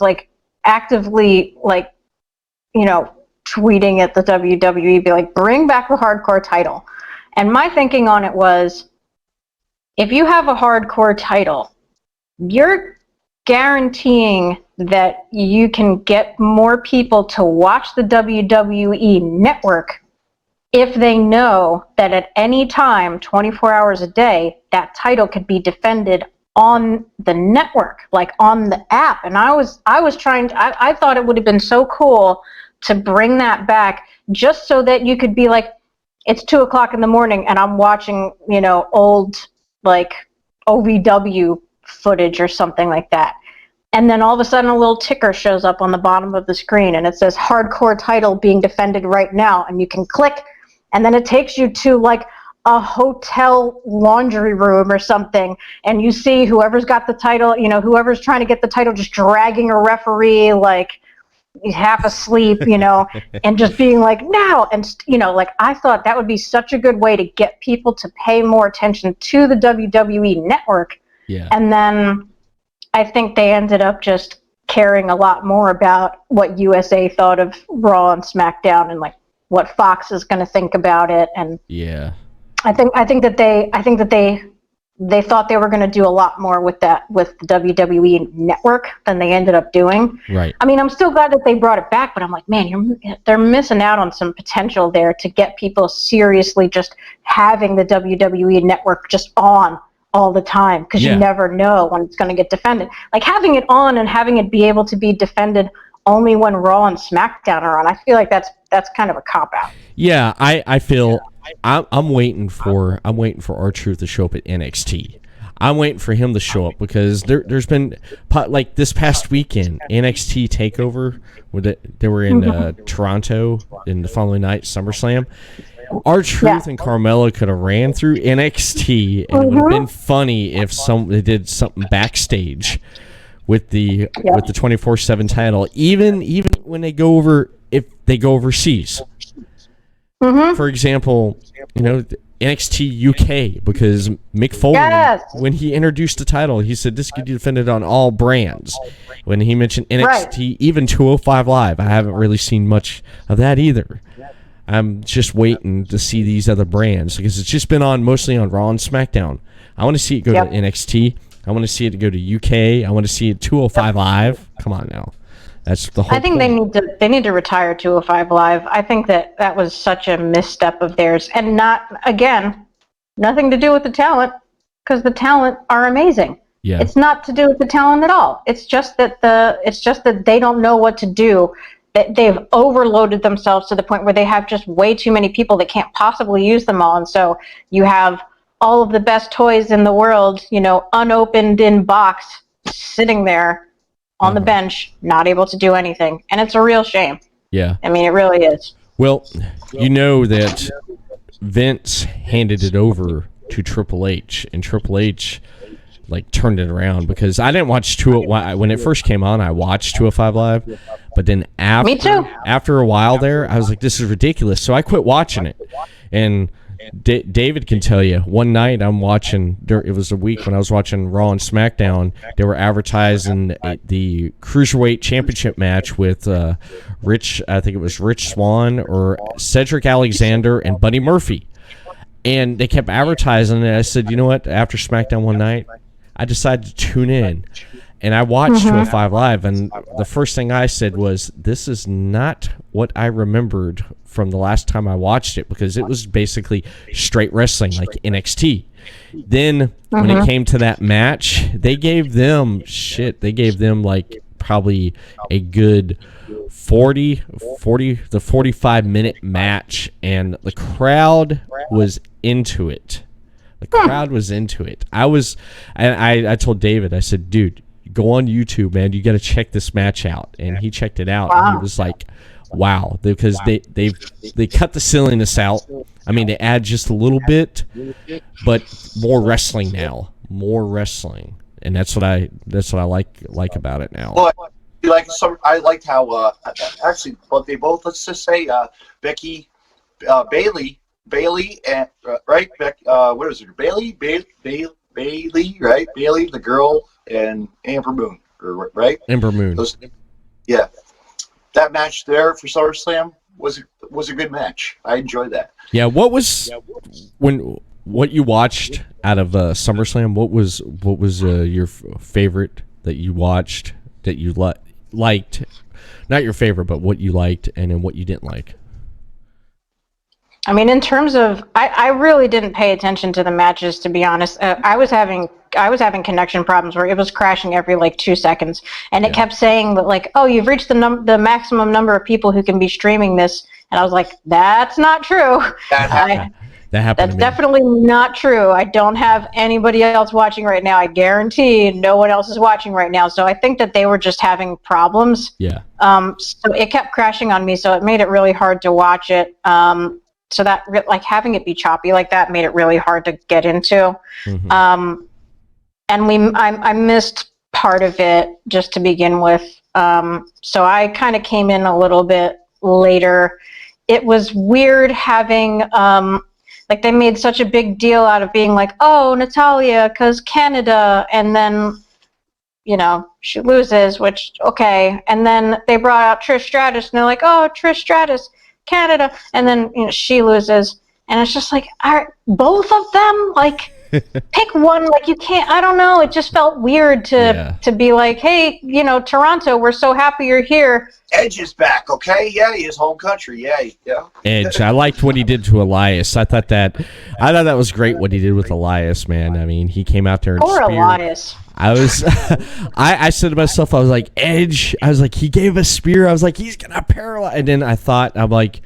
like, actively, like, tweeting at the WWE, be like, bring back the hardcore title. And my thinking on it was, if you have a hardcore title, you're guaranteeing that you can get more people to watch the WWE Network if they know that at any time, 24 hours a day, that title could be defended on the network, like on the app. And I thought it would have been so cool to bring that back, just so that you could be like, it's 2:00 in the morning and I'm watching, old, like, OVW footage or something like that. And then all of a sudden a little ticker shows up on the bottom of the screen and it says hardcore title being defended right now. And you can click, and then it takes you to, like, a hotel laundry room or something. And you see whoever's got the title, whoever's trying to get the title just dragging a referee, like, half asleep, and just being like, now, and like I thought that would be such a good way to get people to pay more attention to the WWE Network. Yeah. And then I think they ended up just caring a lot more about what USA thought of Raw and SmackDown and like what Fox is going to think about it. And yeah, I think that they thought they were going to do a lot more with the WWE Network than they ended up doing. Right. I mean, I'm still glad that they brought it back, but I'm like, man, they're missing out on some potential there to get people seriously just having the WWE Network just on all the time, because you never know when it's going to get defended. Like having it on and having it be able to be defended only when Raw and SmackDown are on, I feel like that's kind of a cop-out. Yeah, I feel I'm waiting for R-Truth to show up at NXT. I'm waiting for him to show up because there's been like this past weekend NXT Takeover where they were in Toronto in the following night, SummerSlam. R-Truth and Carmella could have ran through NXT, and it would have been funny if they did something backstage with the 24/7 title, even when they go overseas. For example, NXT UK, because Mick Foley, when he introduced the title, he said this could be defended on all brands. When he mentioned NXT, even 205 Live, I haven't really seen much of that either. I'm just waiting to see these other brands because it's just been on mostly on Raw and SmackDown. I want to see it go to NXT. I want to see it go to UK. I want to see it 205 Live. Come on now. That's the whole I think point. they need to retire 205 Live. I think that was such a misstep of theirs, and nothing to do with the talent, because the talent are amazing. Yeah. It's not to do with the talent at all. It's just that they don't know what to do. That they've overloaded themselves to the point where they have just way too many people that can't possibly use them all, and so you have all of the best toys in the world, unopened in box, sitting there on the bench, not able to do anything. And it's a real shame. Yeah. I mean, it really is. Well, you know that Vince handed it over to Triple H, and Triple H turned it around, because I didn't watch when it first came on. I watched 205 Live, but then after a while there, I was like, this is ridiculous. So I quit watching it. And David can tell you, one night I'm watching, it was a week when I was watching Raw and SmackDown, they were advertising the Cruiserweight Championship match with I think it was Rich Swann or Cedric Alexander and Buddy Murphy. And they kept advertising it. I said, you know what, after SmackDown one night, I decided to tune in. And I watched 205 Live, and the first thing I said was, this is not what I remembered from the last time I watched it, because it was basically straight wrestling, like NXT. Then, when it came to that match, they gave them probably a good 45-minute match, and the crowd was into it. The crowd was into it. I told David, I said, dude, go on YouTube, man. You got to check this match out. And he checked it out, and he was like, wow, because they cut the silliness out. I mean, they add just a little bit, but more wrestling now, and that's what I like about it now. Well, I liked how actually, but they both, let's just say, Bailey, and right, what is it? Bailey, right? Bailey, the girl, and Ember Moon, right? Ember Moon. Yeah, that match there for SummerSlam was a good match. I enjoyed that. Yeah, what you watched out of SummerSlam? What was your favorite that you watched that you liked? Not your favorite, but what you liked, and then what you didn't like. I mean, in terms of, I really didn't pay attention to the matches, to be honest. I was having connection problems where it was crashing every 2 seconds, and it kept saying that oh, you've reached the maximum number of people who can be streaming this, and I was like, that's not true. That happened. That's definitely not true. I don't have anybody else watching right now. I guarantee no one else is watching right now. So I think that they were just having problems. Yeah. So it kept crashing on me, so it made it really hard to watch it. So that having it be choppy like that made it really hard to get into. And I missed part of it just to begin with. So I kind of came in a little bit later. It was weird having, like, they made such a big deal out of being like, oh, Natalia, because Canada, and then, you know, she loses, which, okay. And then they brought out Trish Stratus, and they're like, oh, Trish Stratus, Canada, and then, you know, she loses. And it's just like, both of them? Like, pick one. Like, you can't, I don't know. It just felt weird to be like, hey, you know, Toronto, we're so happy you're here. Edge is back, okay? Yeah, his home country. Yeah. Edge. I liked what he did to Elias. I thought that was great what he did with Elias, man. I mean, he came out there and Poor speared. Elias. I was, I said to myself, I was like, Edge. I was like, he gave a spear. I was like, he's gonna paralyze. And then I thought, I'm like,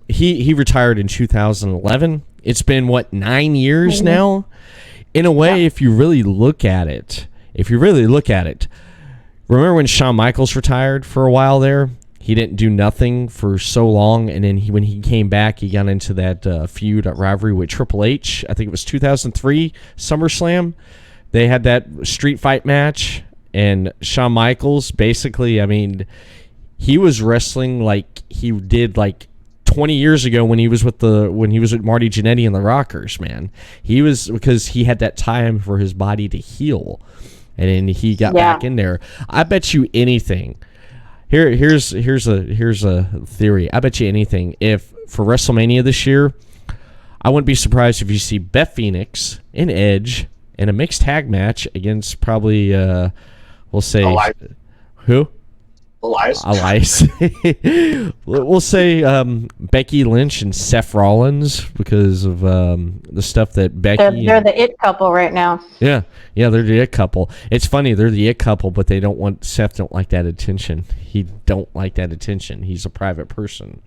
he retired in 2011. It's been, what, 9 years now? In a way, if you really look at it, remember when Shawn Michaels retired for a while there? He didn't do nothing for so long, and then when he came back, he got into that feud, rivalry with Triple H. I think it was 2003 SummerSlam. They had that street fight match, and Shawn Michaels, basically, I mean, he was wrestling like he did like 20 years ago when he was with Marty Jannetty and the Rockers, man. He was, because he had that time for his body to heal, and then he got back in there. I bet you anything. Here's a theory. I bet you anything. If for WrestleMania this year, I wouldn't be surprised if you see Beth Phoenix and Edge in a mixed tag match against probably we'll say who? Elias. We'll say Becky Lynch and Seth Rollins, because of the stuff that Becky. They're the it couple right now. Yeah, they're the it couple. It's funny, they're the it couple, but they don't want Seth. Don't like that attention. He don't like that attention. He's a private person.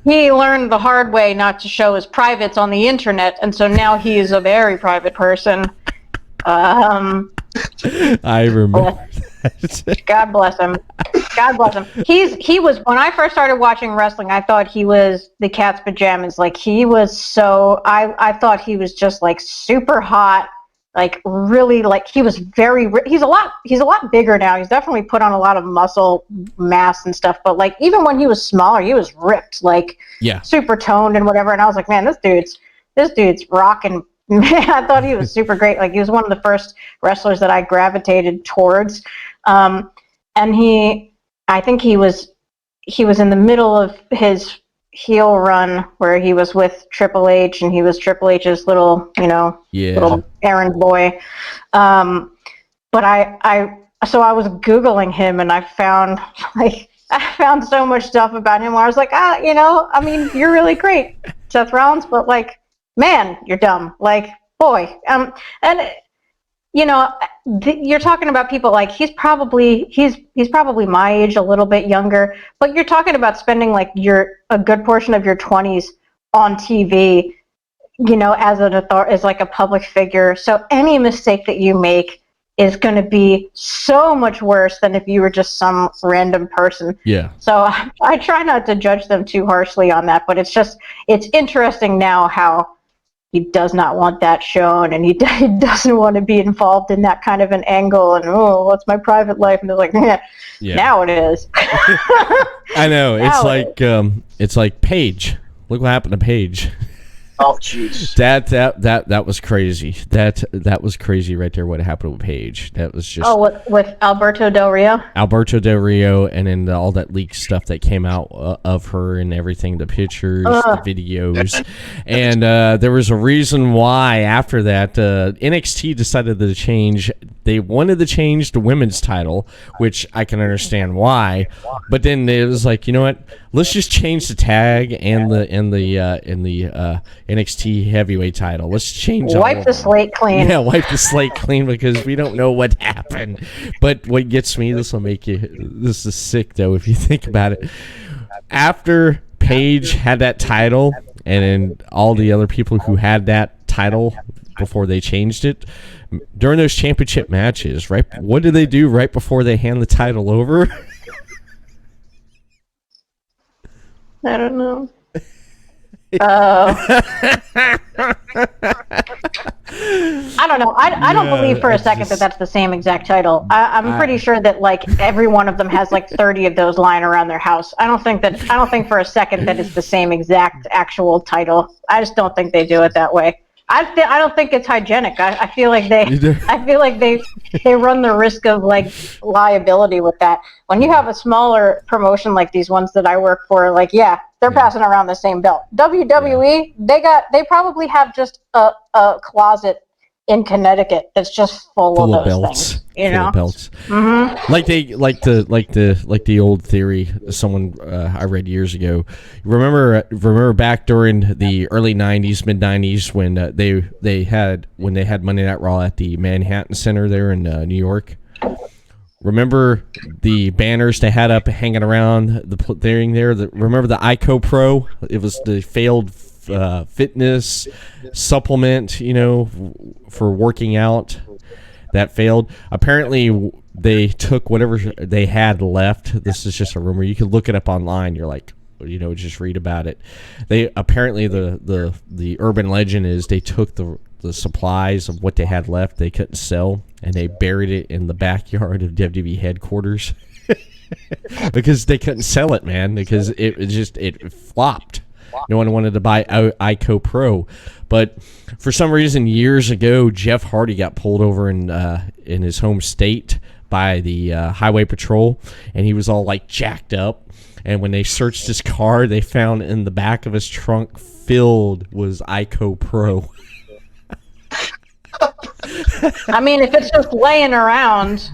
He learned the hard way not to show his privates on the internet, and so now he is a very private person. I remember. God bless him. God bless him. He was, when I first started watching wrestling, I thought he was the cat's pajamas. Like, he was so, I thought he was just like super hot, like really, like he was he's a lot bigger now. He's definitely put on a lot of muscle mass and stuff, but like even when he was smaller, he was ripped, like super toned and whatever. And I was like, man, this dude's rocking. I thought he was super great. Like, he was one of the first wrestlers that I gravitated towards. And I think he was in the middle of his heel run where he was with Triple H, and he was Triple H's little errand boy. But so I was Googling him, and I found so much stuff about him where I was like, I mean, you're really great, Seth Rollins, but like, man, you're dumb. Like, boy. And you're talking about people like he's probably my age, a little bit younger, but you're talking about spending like a good portion of your 20s on TV, as like a public figure. So any mistake that you make is going to be so much worse than if you were just some random person. Yeah. So I try not to judge them too harshly on that, but it's interesting now how he does not want that shown, and he doesn't want to be involved in that kind of an angle, and what's my private life? And it's like, now it is. I know. It's like Paige. Look what happened to Paige. Oh, jeez. That was crazy. That was crazy right there. What happened with Paige? That was just. Oh, with Alberto Del Rio. Alberto Del Rio, and then all that leaked stuff that came out of her and everything, the pictures, the videos, and there was a reason why after that NXT decided to change. They wanted to change the women's title, which I can understand why, but then it was like, you know what? Let's just change the tag and the NXT heavyweight title. Let's change. Wipe the slate clean. Yeah, wipe the slate clean, because we don't know what happened. But what gets me, this is sick though if you think about it. After Paige had that title, and then all the other people who had that title before they changed it, during those championship matches, right? What do they do right before they hand the title over? I don't know. I don't know. I don't believe for a second that that's the same exact title. I'm pretty sure that like every one of them has like 30 of those lying around their house. I don't think for a second that it's the same exact actual title. I just don't think they do it that way. I don't think it's hygienic. I feel like they run the risk of like liability with that. When you have a smaller promotion like these ones that I work for, like they're passing around the same belt. WWE, they probably have just a closet in Connecticut that's just full of those belts, things. You know, belts. Mm-hmm. Like the old theory. Someone I read years ago. Remember back during the early '90s, mid '90s when they had Monday Night Raw at the Manhattan Center there in New York. Remember the banners they had up hanging around the thing there? Remember the ICO Pro? It was the failed fitness supplement, for working out that failed. Apparently, they took whatever they had left. This is just a rumor. You can look it up online. You're like, just read about it. They apparently the urban legend is they took the supplies of what they had left they couldn't sell and they buried it in the backyard of WWE headquarters because they couldn't sell it, man, because it flopped. No one wanted to buy ICO Pro. But for some reason, years ago, Jeff Hardy got pulled over in his home state by the Highway Patrol, and he was all like jacked up. And when they searched his car, they found in the back of his trunk filled was ICO Pro. I mean, if it's just laying around.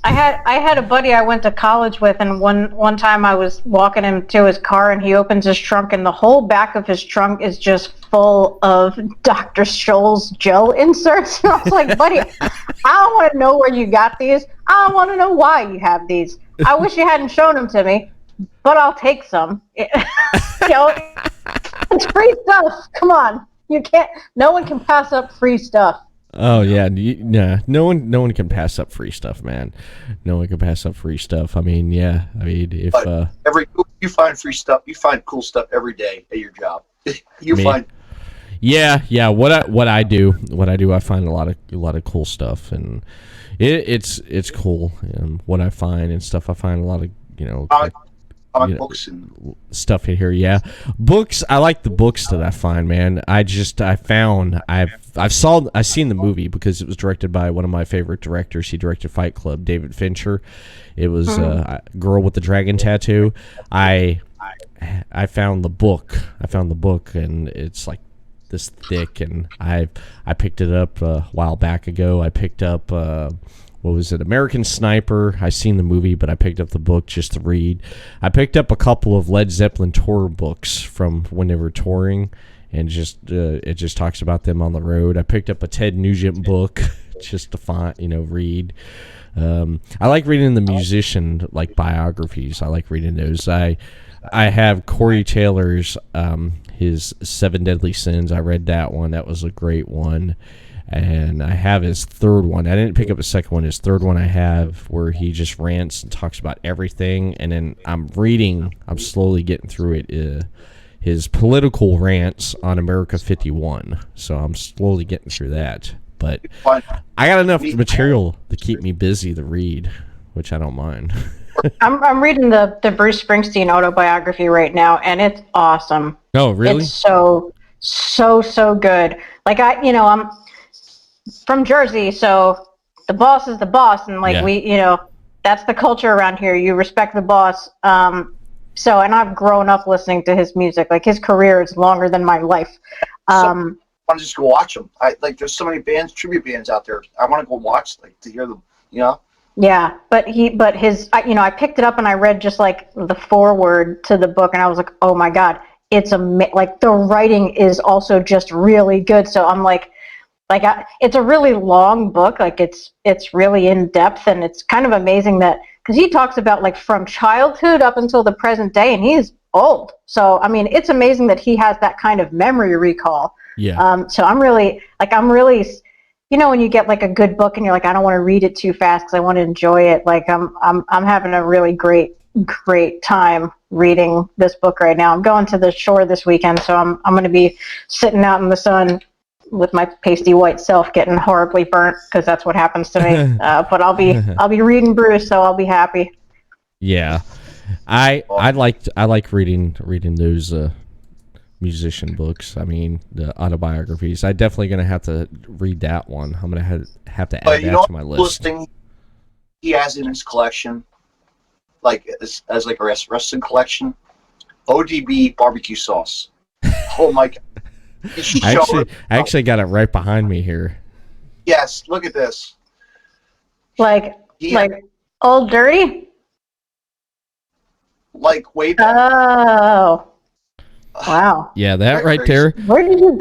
I had a buddy I went to college with, and one time I was walking him to his car, and he opens his trunk, and the whole back of his trunk is just full of Dr. Scholl's gel inserts. And I was like, buddy, I don't want to know where you got these. I don't want to know why you have these. I wish you hadn't shown them to me, but I'll take some. It's free stuff. Come on, you can't. No one can pass up free stuff. Oh yeah, no one can pass up free stuff, man. No one can pass up free stuff. I mean, if you find free stuff, you find cool stuff every day at your job. What I do, I find a lot of cool stuff, and it's cool. And what I find and stuff, I find a lot of books and stuff in here. Yeah, books. I like the books that I find, man. I've seen the movie because it was directed by one of my favorite directors. He directed Fight Club, David Fincher. It was Girl with the Dragon Tattoo. I found the book. And it's like this thick, and I picked it up a while back ago. I picked up what was it, American Sniper. I seen the movie, but I picked up the book just to read. I picked up a couple of Led Zeppelin tour books from when they were touring, and it just talks about them on the road. I picked up a Ted Nugent book just to read. I like reading the musician biographies. I like reading those. I have Corey Taylor's his 7 Deadly Sins. I read that one. That was a great one. And I have his third one. I didn't pick up his second one. His third one I have where he just rants and talks about everything. And then I'm slowly getting through it. His political rants on America 51. So I'm slowly getting through that. But I got enough material to keep me busy to read, which I don't mind. I'm reading the Bruce Springsteen autobiography right now, and it's awesome. Oh, really? It's so good. Like I'm from Jersey, so the boss is the boss, and that's the culture around here. You respect the boss. And I've grown up listening to his music. Like his career is longer than my life. I want to just go watch them. There's so many bands, tribute bands out there. I want to go watch, to hear them. Yeah, but I picked it up and I read just the foreword to the book, and I was like, oh my god, it's the writing is also just really good. So I'm it's a really long book. It's really in depth, and it's kind of amazing that because he talks about from childhood up until the present day, and he's old. So I mean, it's amazing that he has that kind of memory recall. Yeah. So I'm really when you get a good book and you're I don't want to read it too fast because I want to enjoy it. I'm having a really great time reading this book right now. I'm going to the shore this weekend, so I'm going to be sitting out in the sun with my pasty white self getting horribly burnt, because that's what happens to me. But I'll be reading Bruce, so I'll be happy. Yeah, I like reading those musician books. I mean, the autobiographies. I definitely gonna have to read that one. I'm gonna have to add that to my list. Thing he has in his collection, like as like a wrestling collection, ODB barbecue sauce. Oh my god! I actually got it right behind me here. Yes, look at this. Like Old Dirty? Like way back. Oh. Wow. Yeah, that right there. Where do you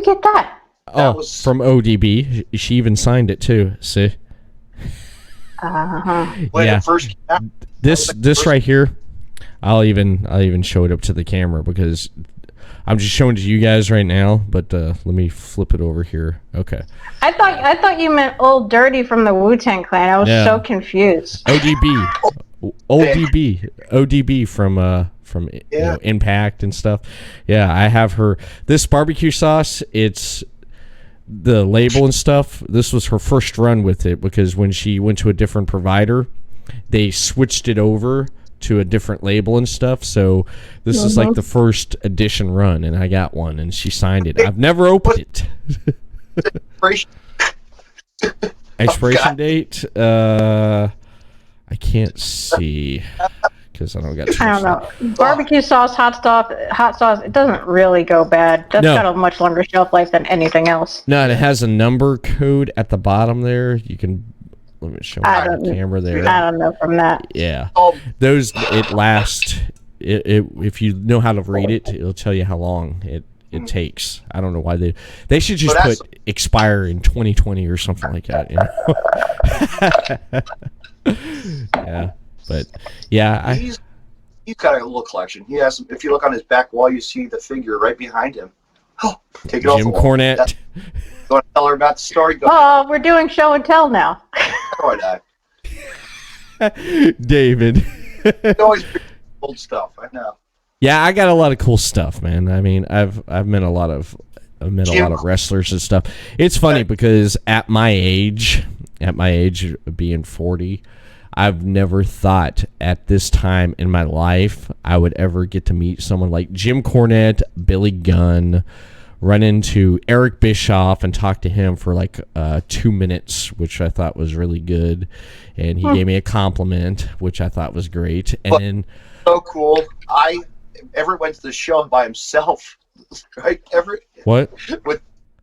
get that? Oh, was from ODB. She even signed it too. See? Yeah. This right here, I'll even show it up to the camera because I'm just showing it to you guys right now, but let me flip it over here. Okay. I thought you meant Old Dirty from the Wu-Tang Clan. I was so confused. ODB from you know, Impact and stuff. Yeah, I have her. This barbecue sauce, it's the label and stuff. This was her first run with it because when she went to a different provider, they switched it over to a different label and stuff. So this is like the first edition run, and I got one, and she signed it. I've never opened it. Expiration date? I can't see because I don't got. I don't know. Barbecue sauce, hot sauce. It doesn't really go bad. That's got a much longer shelf life than anything else. No, and it has a number code at the bottom there. You can. Let me show you the camera there. I don't know from that. Yeah, those it lasts. It if you know how to read it, it'll tell you how long it takes. I don't know why they should just put expire in 2020 or something like that. You know? Yeah, but yeah, he's got a little collection. He has. If you look on his back wall, you see the figure right behind him. Oh, take it off. Jim Cornette. You want to tell her about the story? Go oh, we're doing show and tell now. David. Always old stuff. I know. Yeah, I got a lot of cool stuff, man. I mean, I've met a lot of wrestlers and stuff. It's funny because at my age being 40, I've never thought at this time in my life I would ever get to meet someone like Jim Cornette, Billy Gunn, run into Eric Bischoff and talk to him for like 2 minutes, which I thought was really good. And he gave me a compliment, which I thought was great. And then so cool. Everett went to the show by himself, right? Everett. What?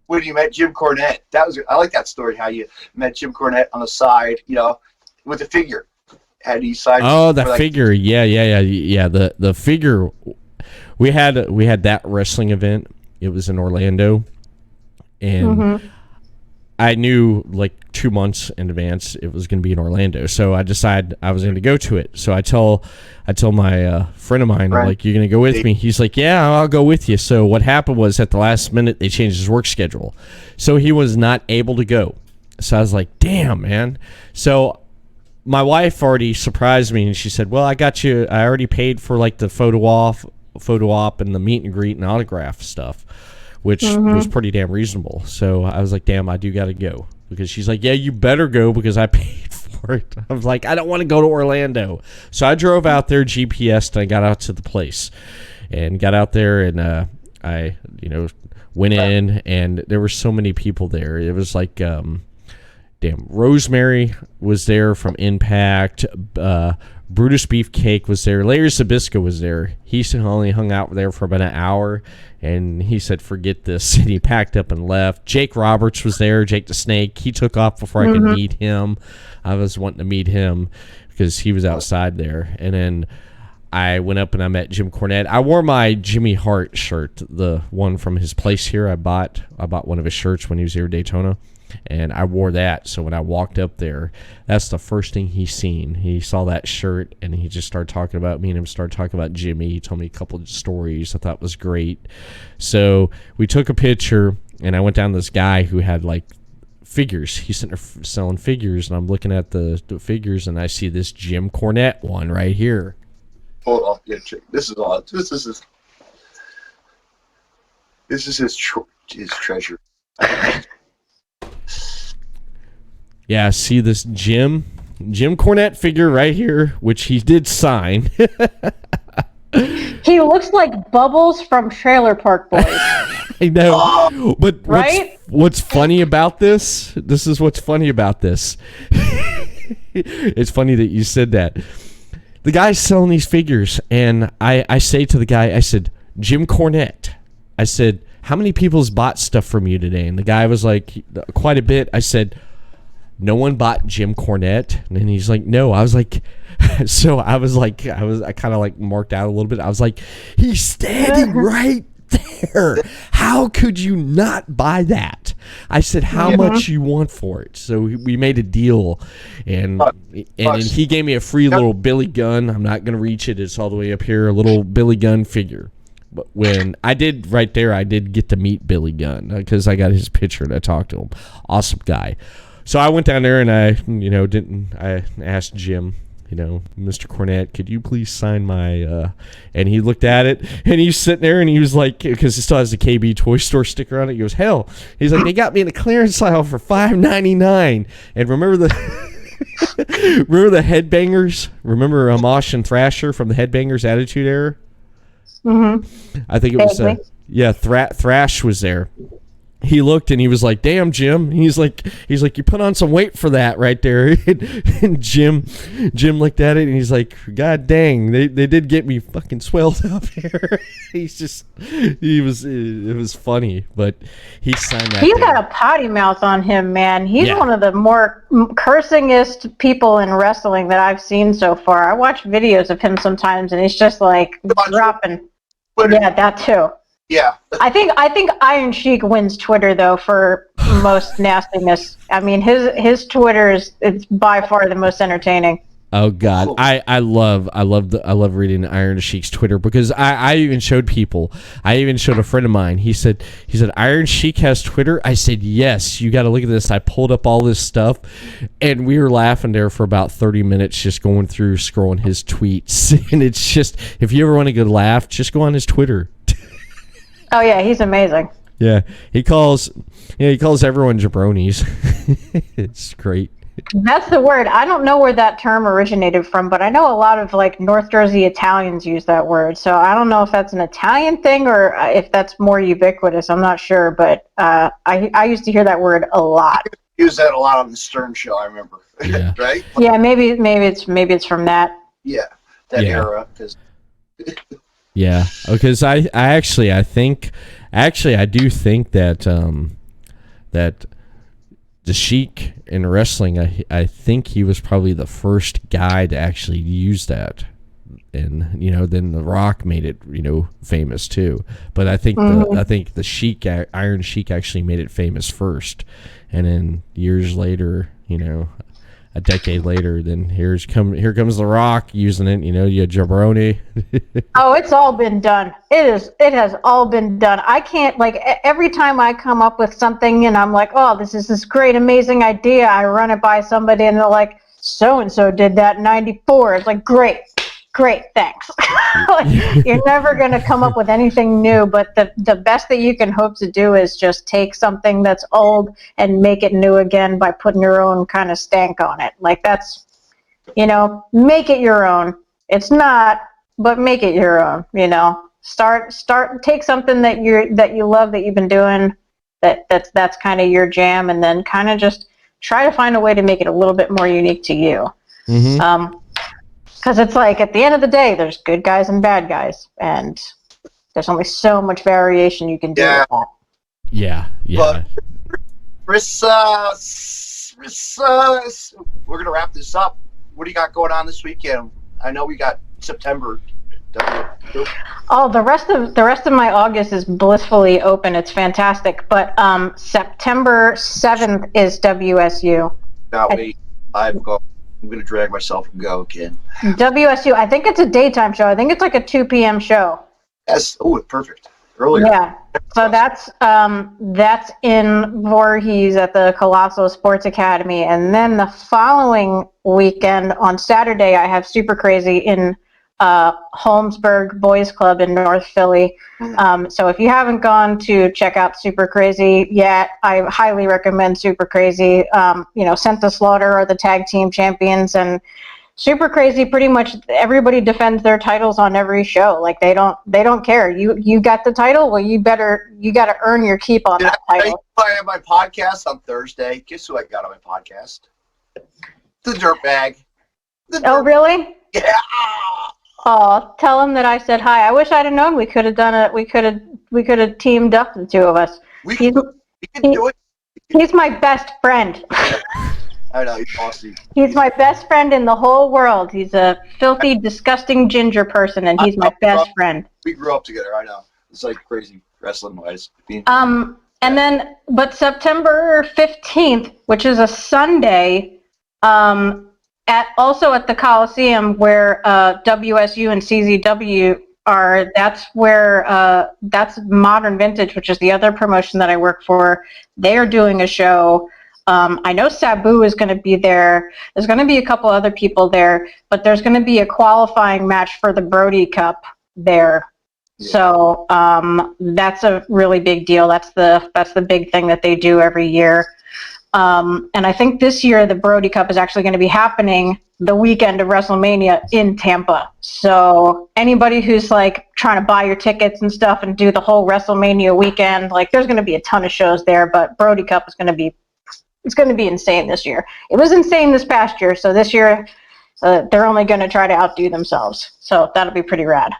When you met Jim Cornette, I like that story. How you met Jim Cornette on the side, you know, with the figure. Had he signed? Oh, the figure. Yeah. The figure. We had that wrestling event. It was in Orlando, and I knew like 2 months in advance it was going to be in Orlando. So I decided I was going to go to it. So I tell my friend of mine, I'm like, "You're going to go with me?" He's like, "Yeah, I'll go with you." So what happened was at the last minute they changed his work schedule, so he was not able to go. So I was like, "Damn, man!" So my wife already surprised me, and she said, "Well, I got you. I already paid for like the photo op and the meet and greet and autograph stuff," which was pretty damn reasonable. So I was like, damn, I do got to go. Because she's like, yeah, you better go because I paid for it. I was like, I don't want to go to Orlando. So I drove out there, GPS'd, and I got out to the place. And got out there, and I went in, and there were so many people there. It was like, Rosemary was there from Impact. Brutus Beefcake was there. Larry Zbyszko was there. He only hung out there for about an hour, and he said, forget this, and he packed up and left. Jake Roberts was there, Jake the Snake. He took off before I could meet him. I was wanting to meet him because he was outside there. And then I went up and I met Jim Cornette. I wore my Jimmy Hart shirt, the one from his place here. I bought one of his shirts when he was here at Daytona. And I wore that, so when I walked up there, that's the first thing he seen. He saw that shirt, and he just started talking about me, and him started talking about Jimmy. He told me a couple of stories I thought was great. So we took a picture, and I went down to this guy who had, like, figures. He's sitting there selling figures, and I'm looking at the figures, and I see this Jim Cornette one right here. Hold on. Yeah, this is his treasure. Yeah, see this Jim Cornette figure right here, which he did sign. He looks like Bubbles from Trailer Park Boys. I know, but Right? what's funny about this? This is what's funny about this. It's funny that you said that. The guy's selling these figures, and I say to the guy, I said, Jim Cornette. I said, how many people's bought stuff from you today? And the guy was like, quite a bit. I said, no one bought Jim Cornette. And he's like, no. I was like, so I kind of like marked out a little bit. I was like, he's standing right there. How could you not buy that? I said, how much you want for it? So we made a deal, and he gave me a free little Billy Gunn. I'm not going to reach it. It's all the way up here, a little Billy Gunn figure. But when I did right there, I did get to meet Billy Gunn because I got his picture and I talked to him. Awesome guy. So I went down there and I asked Jim, Mr. Cornette, could you please sign my, and he looked at it and he's sitting there and he was like, because it still has the KB Toy Store sticker on it. He goes, hell, he's like, they got me in a clearance aisle for $5.99. And remember the Headbangers? Remember Amash and Thrasher from the Headbangers Attitude Era? Mm-hmm. I think it was, Thrash was there. He looked and he was like, damn, Jim. He's like, you put on some weight for that right there. And Jim looked at it and he's like, God dang, they did get me fucking swelled up here. It was funny, but he signed that. He's got a potty mouth on him, man. He's one of the more cursingest people in wrestling that I've seen so far. I watch videos of him sometimes and he's just like dropping. Yeah, that too. Yeah. I think Iron Sheik wins Twitter though for most nastiness. I mean his Twitter it's by far the most entertaining. Oh God, I love reading Iron Sheik's Twitter because I even showed people. I even showed a friend of mine. He said Iron Sheik has Twitter. I said yes. You got to look at this. I pulled up all this stuff, and we were laughing there for about 30 minutes, just going through scrolling his tweets. And it's just, if you ever want a good laugh, just go on his Twitter. Oh yeah, he's amazing. Yeah, he calls everyone jabronis. It's great. That's the word. I don't know where that term originated from, but I know a lot of like North Jersey Italians use that word. So I don't know if that's an Italian thing or if that's more ubiquitous. I'm not sure, but I used to hear that word a lot. Use that a lot on the Stern Show. I remember. Yeah. Right? Yeah, maybe it's from that. Yeah, that era. Yeah, because I do think that that the Sheik in wrestling, I think he was probably the first guy to actually use that, and then The Rock made it famous too. But I think the Sheik, Iron Sheik, actually made it famous first, and then years later, a decade later, then here comes The Rock using it, you jabroni. Oh, it's all been done. It has all been done. I can't, like, every time I come up with something and I'm like, oh, this is this great, amazing idea, I run it by somebody and they're like, so-and-so did that in 94. It's like, great, thanks. Like, you're never going to come up with anything new, but the best that you can hope to do is just take something that's old and make it new again by putting your own kind of stank on it. Like, that's, make it your own. It's not, but make it your own, Start, take something that you love, that you've been doing, that's kind of your jam, and then kind of just try to find a way to make it a little bit more unique to you. Mm-hmm. Because it's like, at the end of the day, there's good guys and bad guys, and there's only so much variation you can do with that. Yeah. But, Risa, we're going to wrap this up. What do you got going on this weekend? I know we got September. Oh, the rest of my August is blissfully open. It's fantastic. But September 7th is WSU. Now wait, I'm going to drag myself and go again. WSU, I think it's a daytime show. I think it's like a 2 p.m. show. Yes. Oh, perfect. Earlier. Yeah. So that's in Voorhees at the Colossal Sports Academy. And then the following weekend on Saturday, I have Super Crazy in Holmesburg Boys Club in North Philly. So if you haven't gone to check out Super Crazy yet, I highly recommend Super Crazy. Sent to Slaughter are the tag team champions, and Super Crazy, pretty much everybody defends their titles on every show. Like they don't care. You got the title, well you got to earn your keep on that title. I have my podcast on Thursday. Guess who I got on my podcast? The Dirtbag. Oh really? Yeah. Oh, tell him that I said hi. I wish I'd have known we could have done it. We could have teamed up, the two of us. We can do it. He's my best friend. I know, he's awesome. He's my best friend in the whole world. He's a filthy, disgusting ginger person, and he's my best friend. We grew up together, I know. It's like crazy wrestling-wise. But September 15th, which is a Sunday, also at the Coliseum where WSU and CZW are, that's Modern Vintage, which is the other promotion that I work for. They are doing a show. I know Sabu is going to be there. There's going to be a couple other people there, but there's going to be a qualifying match for the Brodie Cup there. Yeah. So that's a really big deal. That's the big thing that they do every year. And I think this year the Brodie Cup is actually going to be happening the weekend of WrestleMania in Tampa. So anybody who's like trying to buy your tickets and stuff and do the whole WrestleMania weekend, like there's going to be a ton of shows there, but Brodie Cup is going to be insane this year. It was insane this past year, so this year they're only going to try to outdo themselves. So that'll be pretty rad.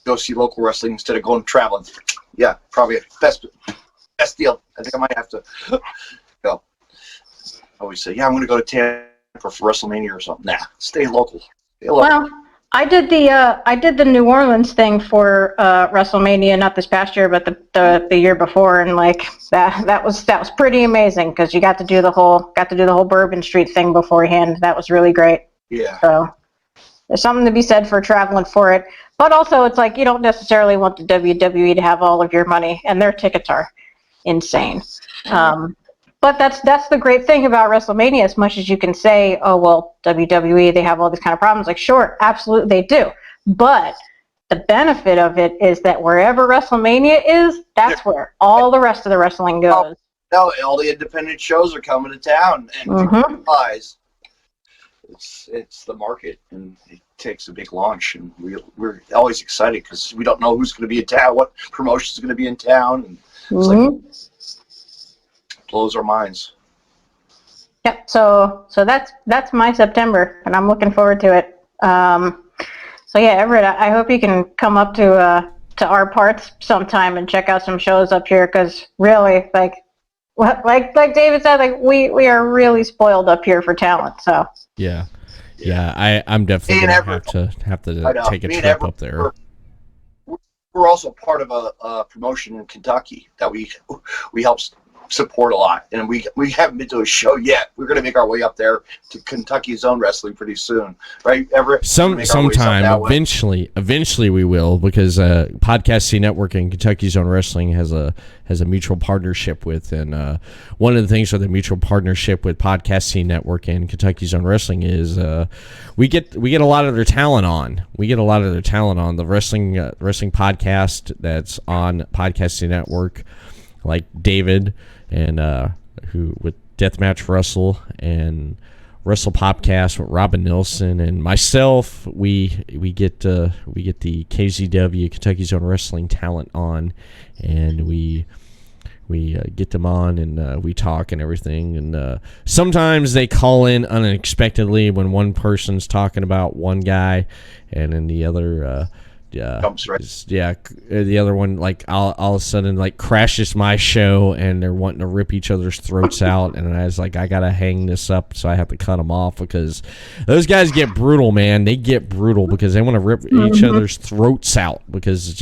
Go see local wrestling instead of going traveling. Yeah, probably best deal. I think I might have to go. I always say, I'm going to go to Tampa for WrestleMania or something. Nah, stay local. Well, I did the New Orleans thing for WrestleMania, not this past year, but the year before, and like that was pretty amazing because you got to do the whole Bourbon Street thing beforehand. That was really great. Yeah. So there's something to be said for traveling for it, but also it's like you don't necessarily want the WWE to have all of your money, and their tickets are insane. But that's the great thing about WrestleMania. As much as you can say, oh, well, WWE, they have all these kind of problems. Like, sure, absolutely they do. But the benefit of it is that wherever WrestleMania is, that's where all the rest of the wrestling goes. No, all the independent shows are coming to town. And people realize it's the market, and it takes a big launch. And we're always excited because we don't know who's going to be in town, what promotion is going to be in town. And it's like... blows our minds. Yep. So that's my September, and I'm looking forward to it. So yeah, Everett, I hope you can come up to our parts sometime and check out some shows up here, because really, like David said, like we are really spoiled up here for talent. So yeah. I'm definitely gonna have to take a trip up there. We're also part of a promotion in Kentucky that we help support a lot, and we haven't been to a show yet. We're going to make our way up there to Kentucky Zone Wrestling pretty soon, right, Everett? Sometime eventually we will, because Podcast Network and Kentucky Zone Wrestling has a mutual partnership with, and one of the things with the mutual partnership with Podcast Network and Kentucky Zone Wrestling is we get a lot of their talent on. We get a lot of their talent on the wrestling podcast that's on Podcast Network, like David, and who with Deathmatch Wrestle and Wrestle Popcast with Robin Nilsson, and myself. We get the KZW, Kentucky Zone Wrestling talent on, and we get them on, and we talk and everything. And sometimes they call in unexpectedly when one person's talking about one guy, and then the other. The other one, like all of a sudden, like crashes my show, and they're wanting to rip each other's throats out, and I was like, I gotta hang this up, so I have to cut them off, because those guys get brutal, man. They get brutal because they want to rip each other's throats out, because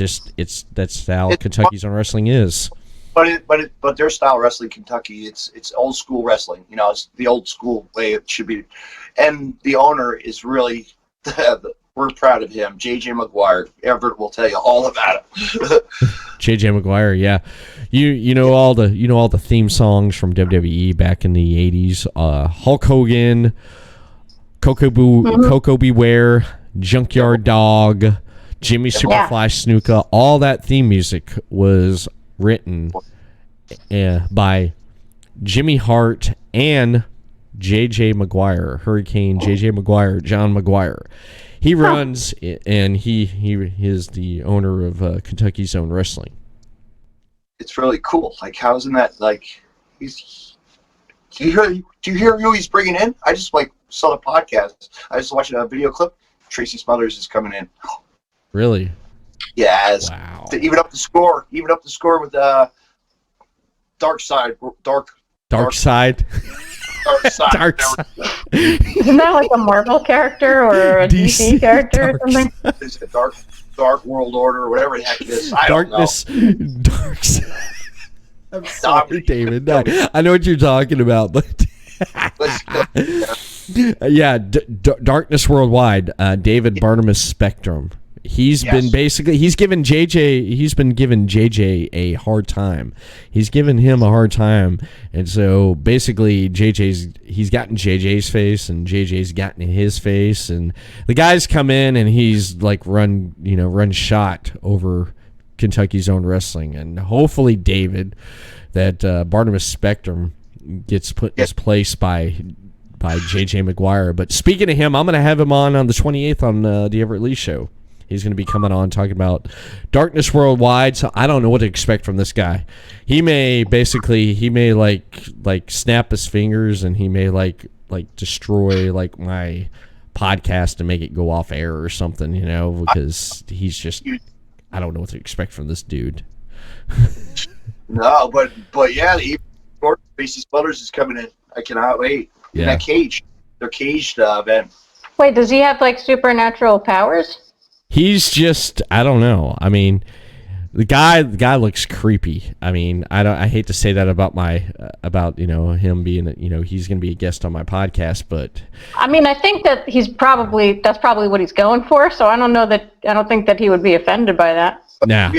that's how Kentucky Zone Wrestling is. But their style wrestling, Kentucky, it's old school wrestling. You know, it's the old school way it should be, and the owner is really. We're proud of him, JJ McGuire. Everett will tell you all about him. JJ McGuire, yeah, you know all the theme songs from WWE back in the '80s. Hulk Hogan, Coco Beware, Junkyard Dog, Jimmy Superfly Snuka. All that theme music was written by Jimmy Hart and J.J. Maguire, Hurricane J.J. Maguire, John Maguire. He runs, and he is the owner of Kentucky Zone Wrestling. It's really cool. Like, how isn't that, like, he's... Do you hear who he's bringing in? I just, saw the podcast. I was watching a video clip. Tracy Smothers is coming in. Really? Yes. Wow. To even up the score with Dark Side. Dark Side. Dark Side. Dark Side. Isn't that like a Marvel character or a DC character or something? It's a Dark World Order or whatever the heck it is. I don't know. Dark Side. I'm sorry, David. I know what you're talking about, but yeah, Darkness Worldwide. David Barnabas Spectrum. He's been giving JJ a hard time. He's given him a hard time, and so basically he's gotten JJ's face, and JJ's gotten his face, and the guys come in, and he's run shot over Kentucky's Own Wrestling, and hopefully David, that Barnabas Spectrum gets put in his place by J.J. Maguire. But speaking of him, I'm going to have him on the 28th on the Everett Lee Show. He's going to be coming on talking about Darkness Worldwide. So I don't know what to expect from this guy. He may snap his fingers, and he may destroy my podcast and make it go off air or something, because he's just, I don't know what to expect from this dude. No, but yeah, Tracy Sputters is coming in. I cannot wait. Yeah. In that cage. They're caged, Ben. Wait, does he have supernatural powers? He's just, I don't know. I mean, the guy looks creepy. I mean, I hate to say that about him being, he's going to be a guest on my podcast, but I mean, I think that that's probably what he's going for. So I don't think that he would be offended by that. Nah.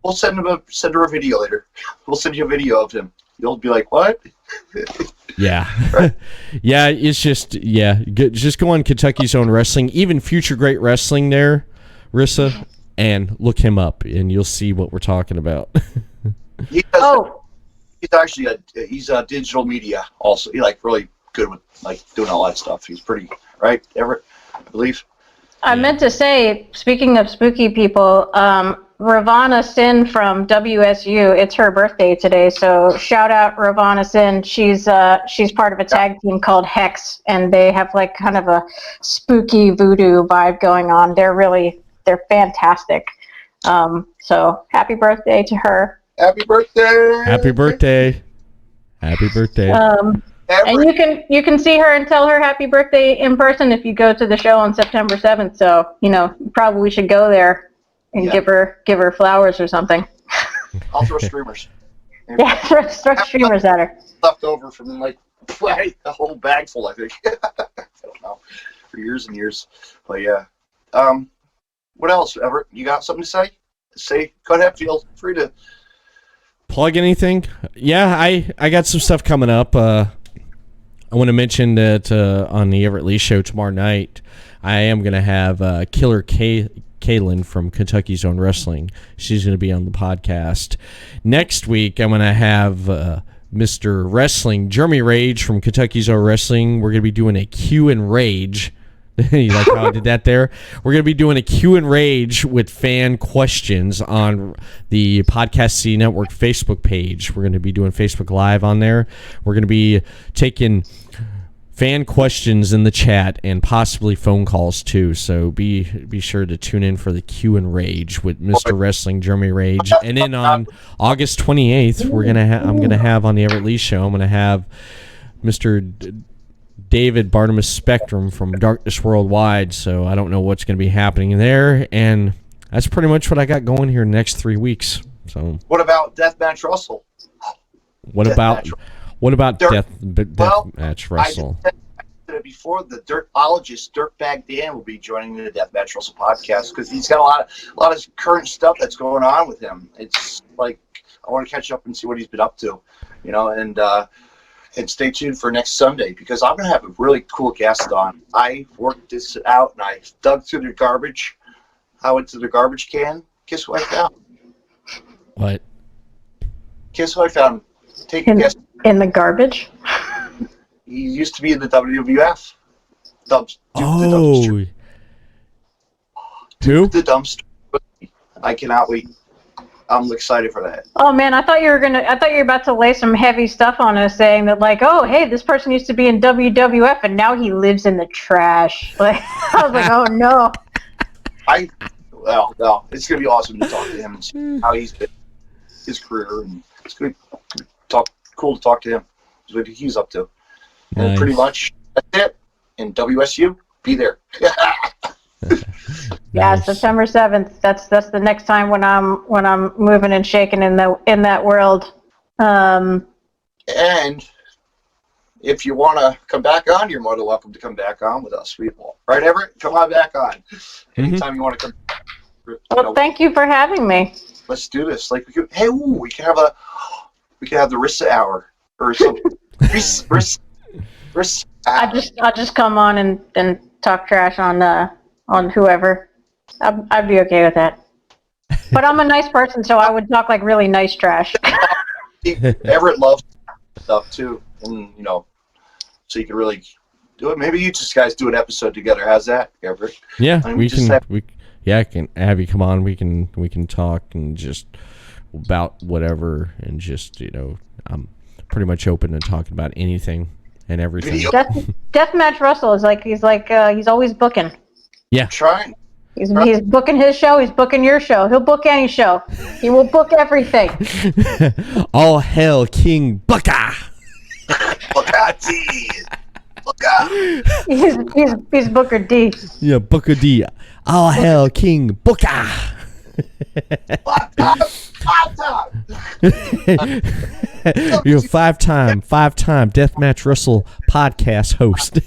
We'll send her a video later. We'll send you a video of him. You'll be like, what? Yeah. Yeah, it's just, just go on Kentucky's Own Wrestling, even Future Great Wrestling there, Rissa, and look him up, and you'll see what we're talking about. He's actually he's digital media also. He's really good with doing all that stuff. He's pretty, right, Everett, I believe. I meant to say, speaking of spooky people, Ravana Sin from WSU, it's her birthday today, so shout out Ravana Sin. She's part of a tag team called Hex, and they have kind of a spooky voodoo vibe going on. They're fantastic. So happy birthday to her. Happy birthday. Happy birthday. Happy birthday. And you can see her and tell her happy birthday in person if you go to the show on September 7th. So, you probably should go there and give her flowers or something. I'll throw streamers. Yeah, throw streamers at her. Left over from a whole bag full, I think. I don't know. For years and years. But yeah. What else, Everett? You got something to say? Go ahead, feel free to plug anything. Yeah, I got some stuff coming up. I want to mention that on the Everett Lee Show tomorrow night, I am going to have Killer Kaylin from Kentucky's Own Wrestling. She's going to be on the podcast. Next week, I'm going to have Mr. Wrestling, Jeremy Rage from Kentucky's Own Wrestling. We're going to be doing a Q and Rage. You like how I did that there? We're going to be doing a Q and Rage with fan questions on the Podcast City Network Facebook page. We're going to be doing Facebook Live on there. We're going to be taking fan questions in the chat and possibly phone calls too. So be sure to tune in for the Q and Rage with Mr. Wrestling, Jeremy Rage. And then on August 28th, I'm going to have on the Everett Lee Show, I'm going to have Mr. David Barnabas Spectrum from Darkness Worldwide, so I don't know what's going to be happening there, and that's pretty much what I got going here in the next 3 weeks. So, what about Deathmatch Russell? What about Deathmatch Russell? I said it before, the Dirtologist Dirtbag Dan will be joining the Deathmatch Russell podcast because he's got a lot of current stuff that's going on with him. It's I want to catch up and see what he's been up to, and And stay tuned for next Sunday because I'm going to have a really cool guest on. I worked this out and I dug through the garbage. I went to the garbage can. Guess what I found? What? Guess what I found? Take a guess. In the garbage? He used to be in the WWF. The Oh. Who? The dumpster. I cannot wait. I'm excited for that. Oh man, I thought you were about to lay some heavy stuff on us, saying that like, oh hey, this person used to be in WWF and now he lives in the trash. Like, I was like, oh no. Well, it's gonna be awesome to talk to him and see how he's been, his career, and it's gonna be cool to talk to him. What he's up to, and pretty much that's it. And WSU, be there. Yeah, Nice. September 7th. That's the next time when I'm moving and shaking in that world. And if you want to come back on, you're more than welcome to come back on with us. Right, Everett? Come on back on. Anytime you want to come. Well, thank you for having me. Let's do this. Like we can have the Risa hour or something. Risa. I'll just come on and talk trash on whoever. I'd be okay with that. But I'm a nice person, so I would talk like really nice trash. Everett loves stuff too, and so you can really do it. Maybe you guys do an episode together. How's that, Everett? Yeah, I can have you come on. We can talk and just about whatever, and just I'm pretty much open to talking about anything and everything. Deathmatch Russell is he's always booking. Yeah, trying. He's booking his show. He's booking your show. He'll book any show. He will book everything. All hail King Booker. He's Booker D. Yeah, Booker D. All hail King Booker. You're a five-time Deathmatch Russell podcast host.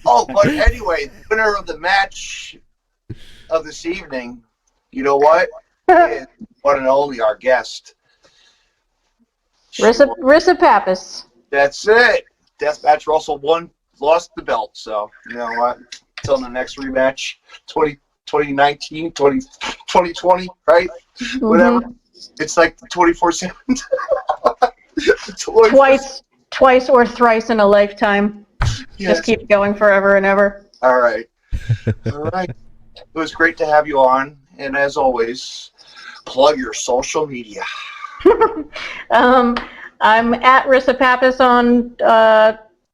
Oh, but anyway, the winner of the match of this evening, you know what? Is one and only our guest. Risa Pappas. That's it. Deathmatch Russell lost the belt. So, you know what? Until the next rematch, 2019, 2020, right? Mm-hmm. Whatever. It's like 24/7. Twice or thrice in a lifetime. Yes. Just keep going forever and ever. All right. It was great to have you on. And as always, plug your social media. I'm at Risa Pappas on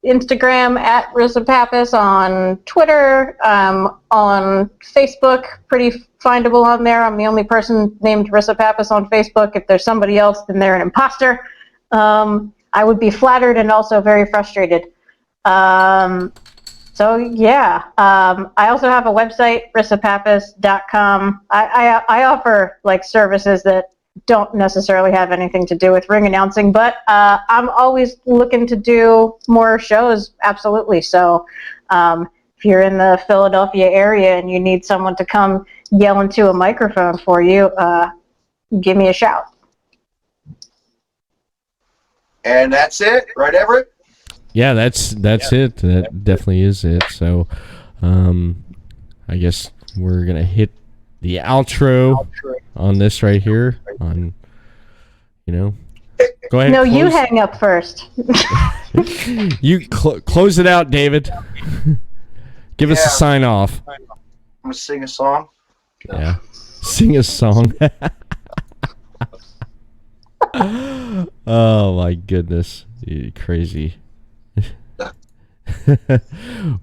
Instagram, at Risa Pappas on Twitter, on Facebook, pretty findable on there. I'm the only person named Risa Pappas on Facebook. If there's somebody else, then they're an imposter. I would be flattered and also very frustrated. So yeah, I also have a website, risapappas.com. I offer like services that don't necessarily have anything to do with ring announcing, but I'm always looking to do more shows, absolutely. So if you're in the Philadelphia area and you need someone to come yell into a microphone for you, give me a shout. And that's it, right, Everett? Yeah, that's it. That definitely is it. So, I guess we're gonna hit the outro on this right here. Go ahead. No, you hang up first. You close it out, David. Give us a sign off. I'm gonna sing a song. Yeah, sing a song. Oh my goodness, you're crazy.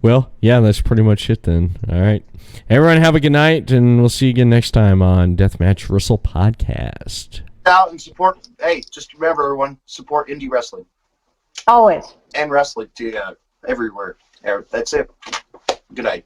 Well, yeah, that's pretty much it then. All right. Everyone have a good night, and we'll see you again next time on Deathmatch Russell Podcast. Out and support. Hey, just remember, everyone, support indie wrestling. Always. And wrestling, too, everywhere. That's it. Good night.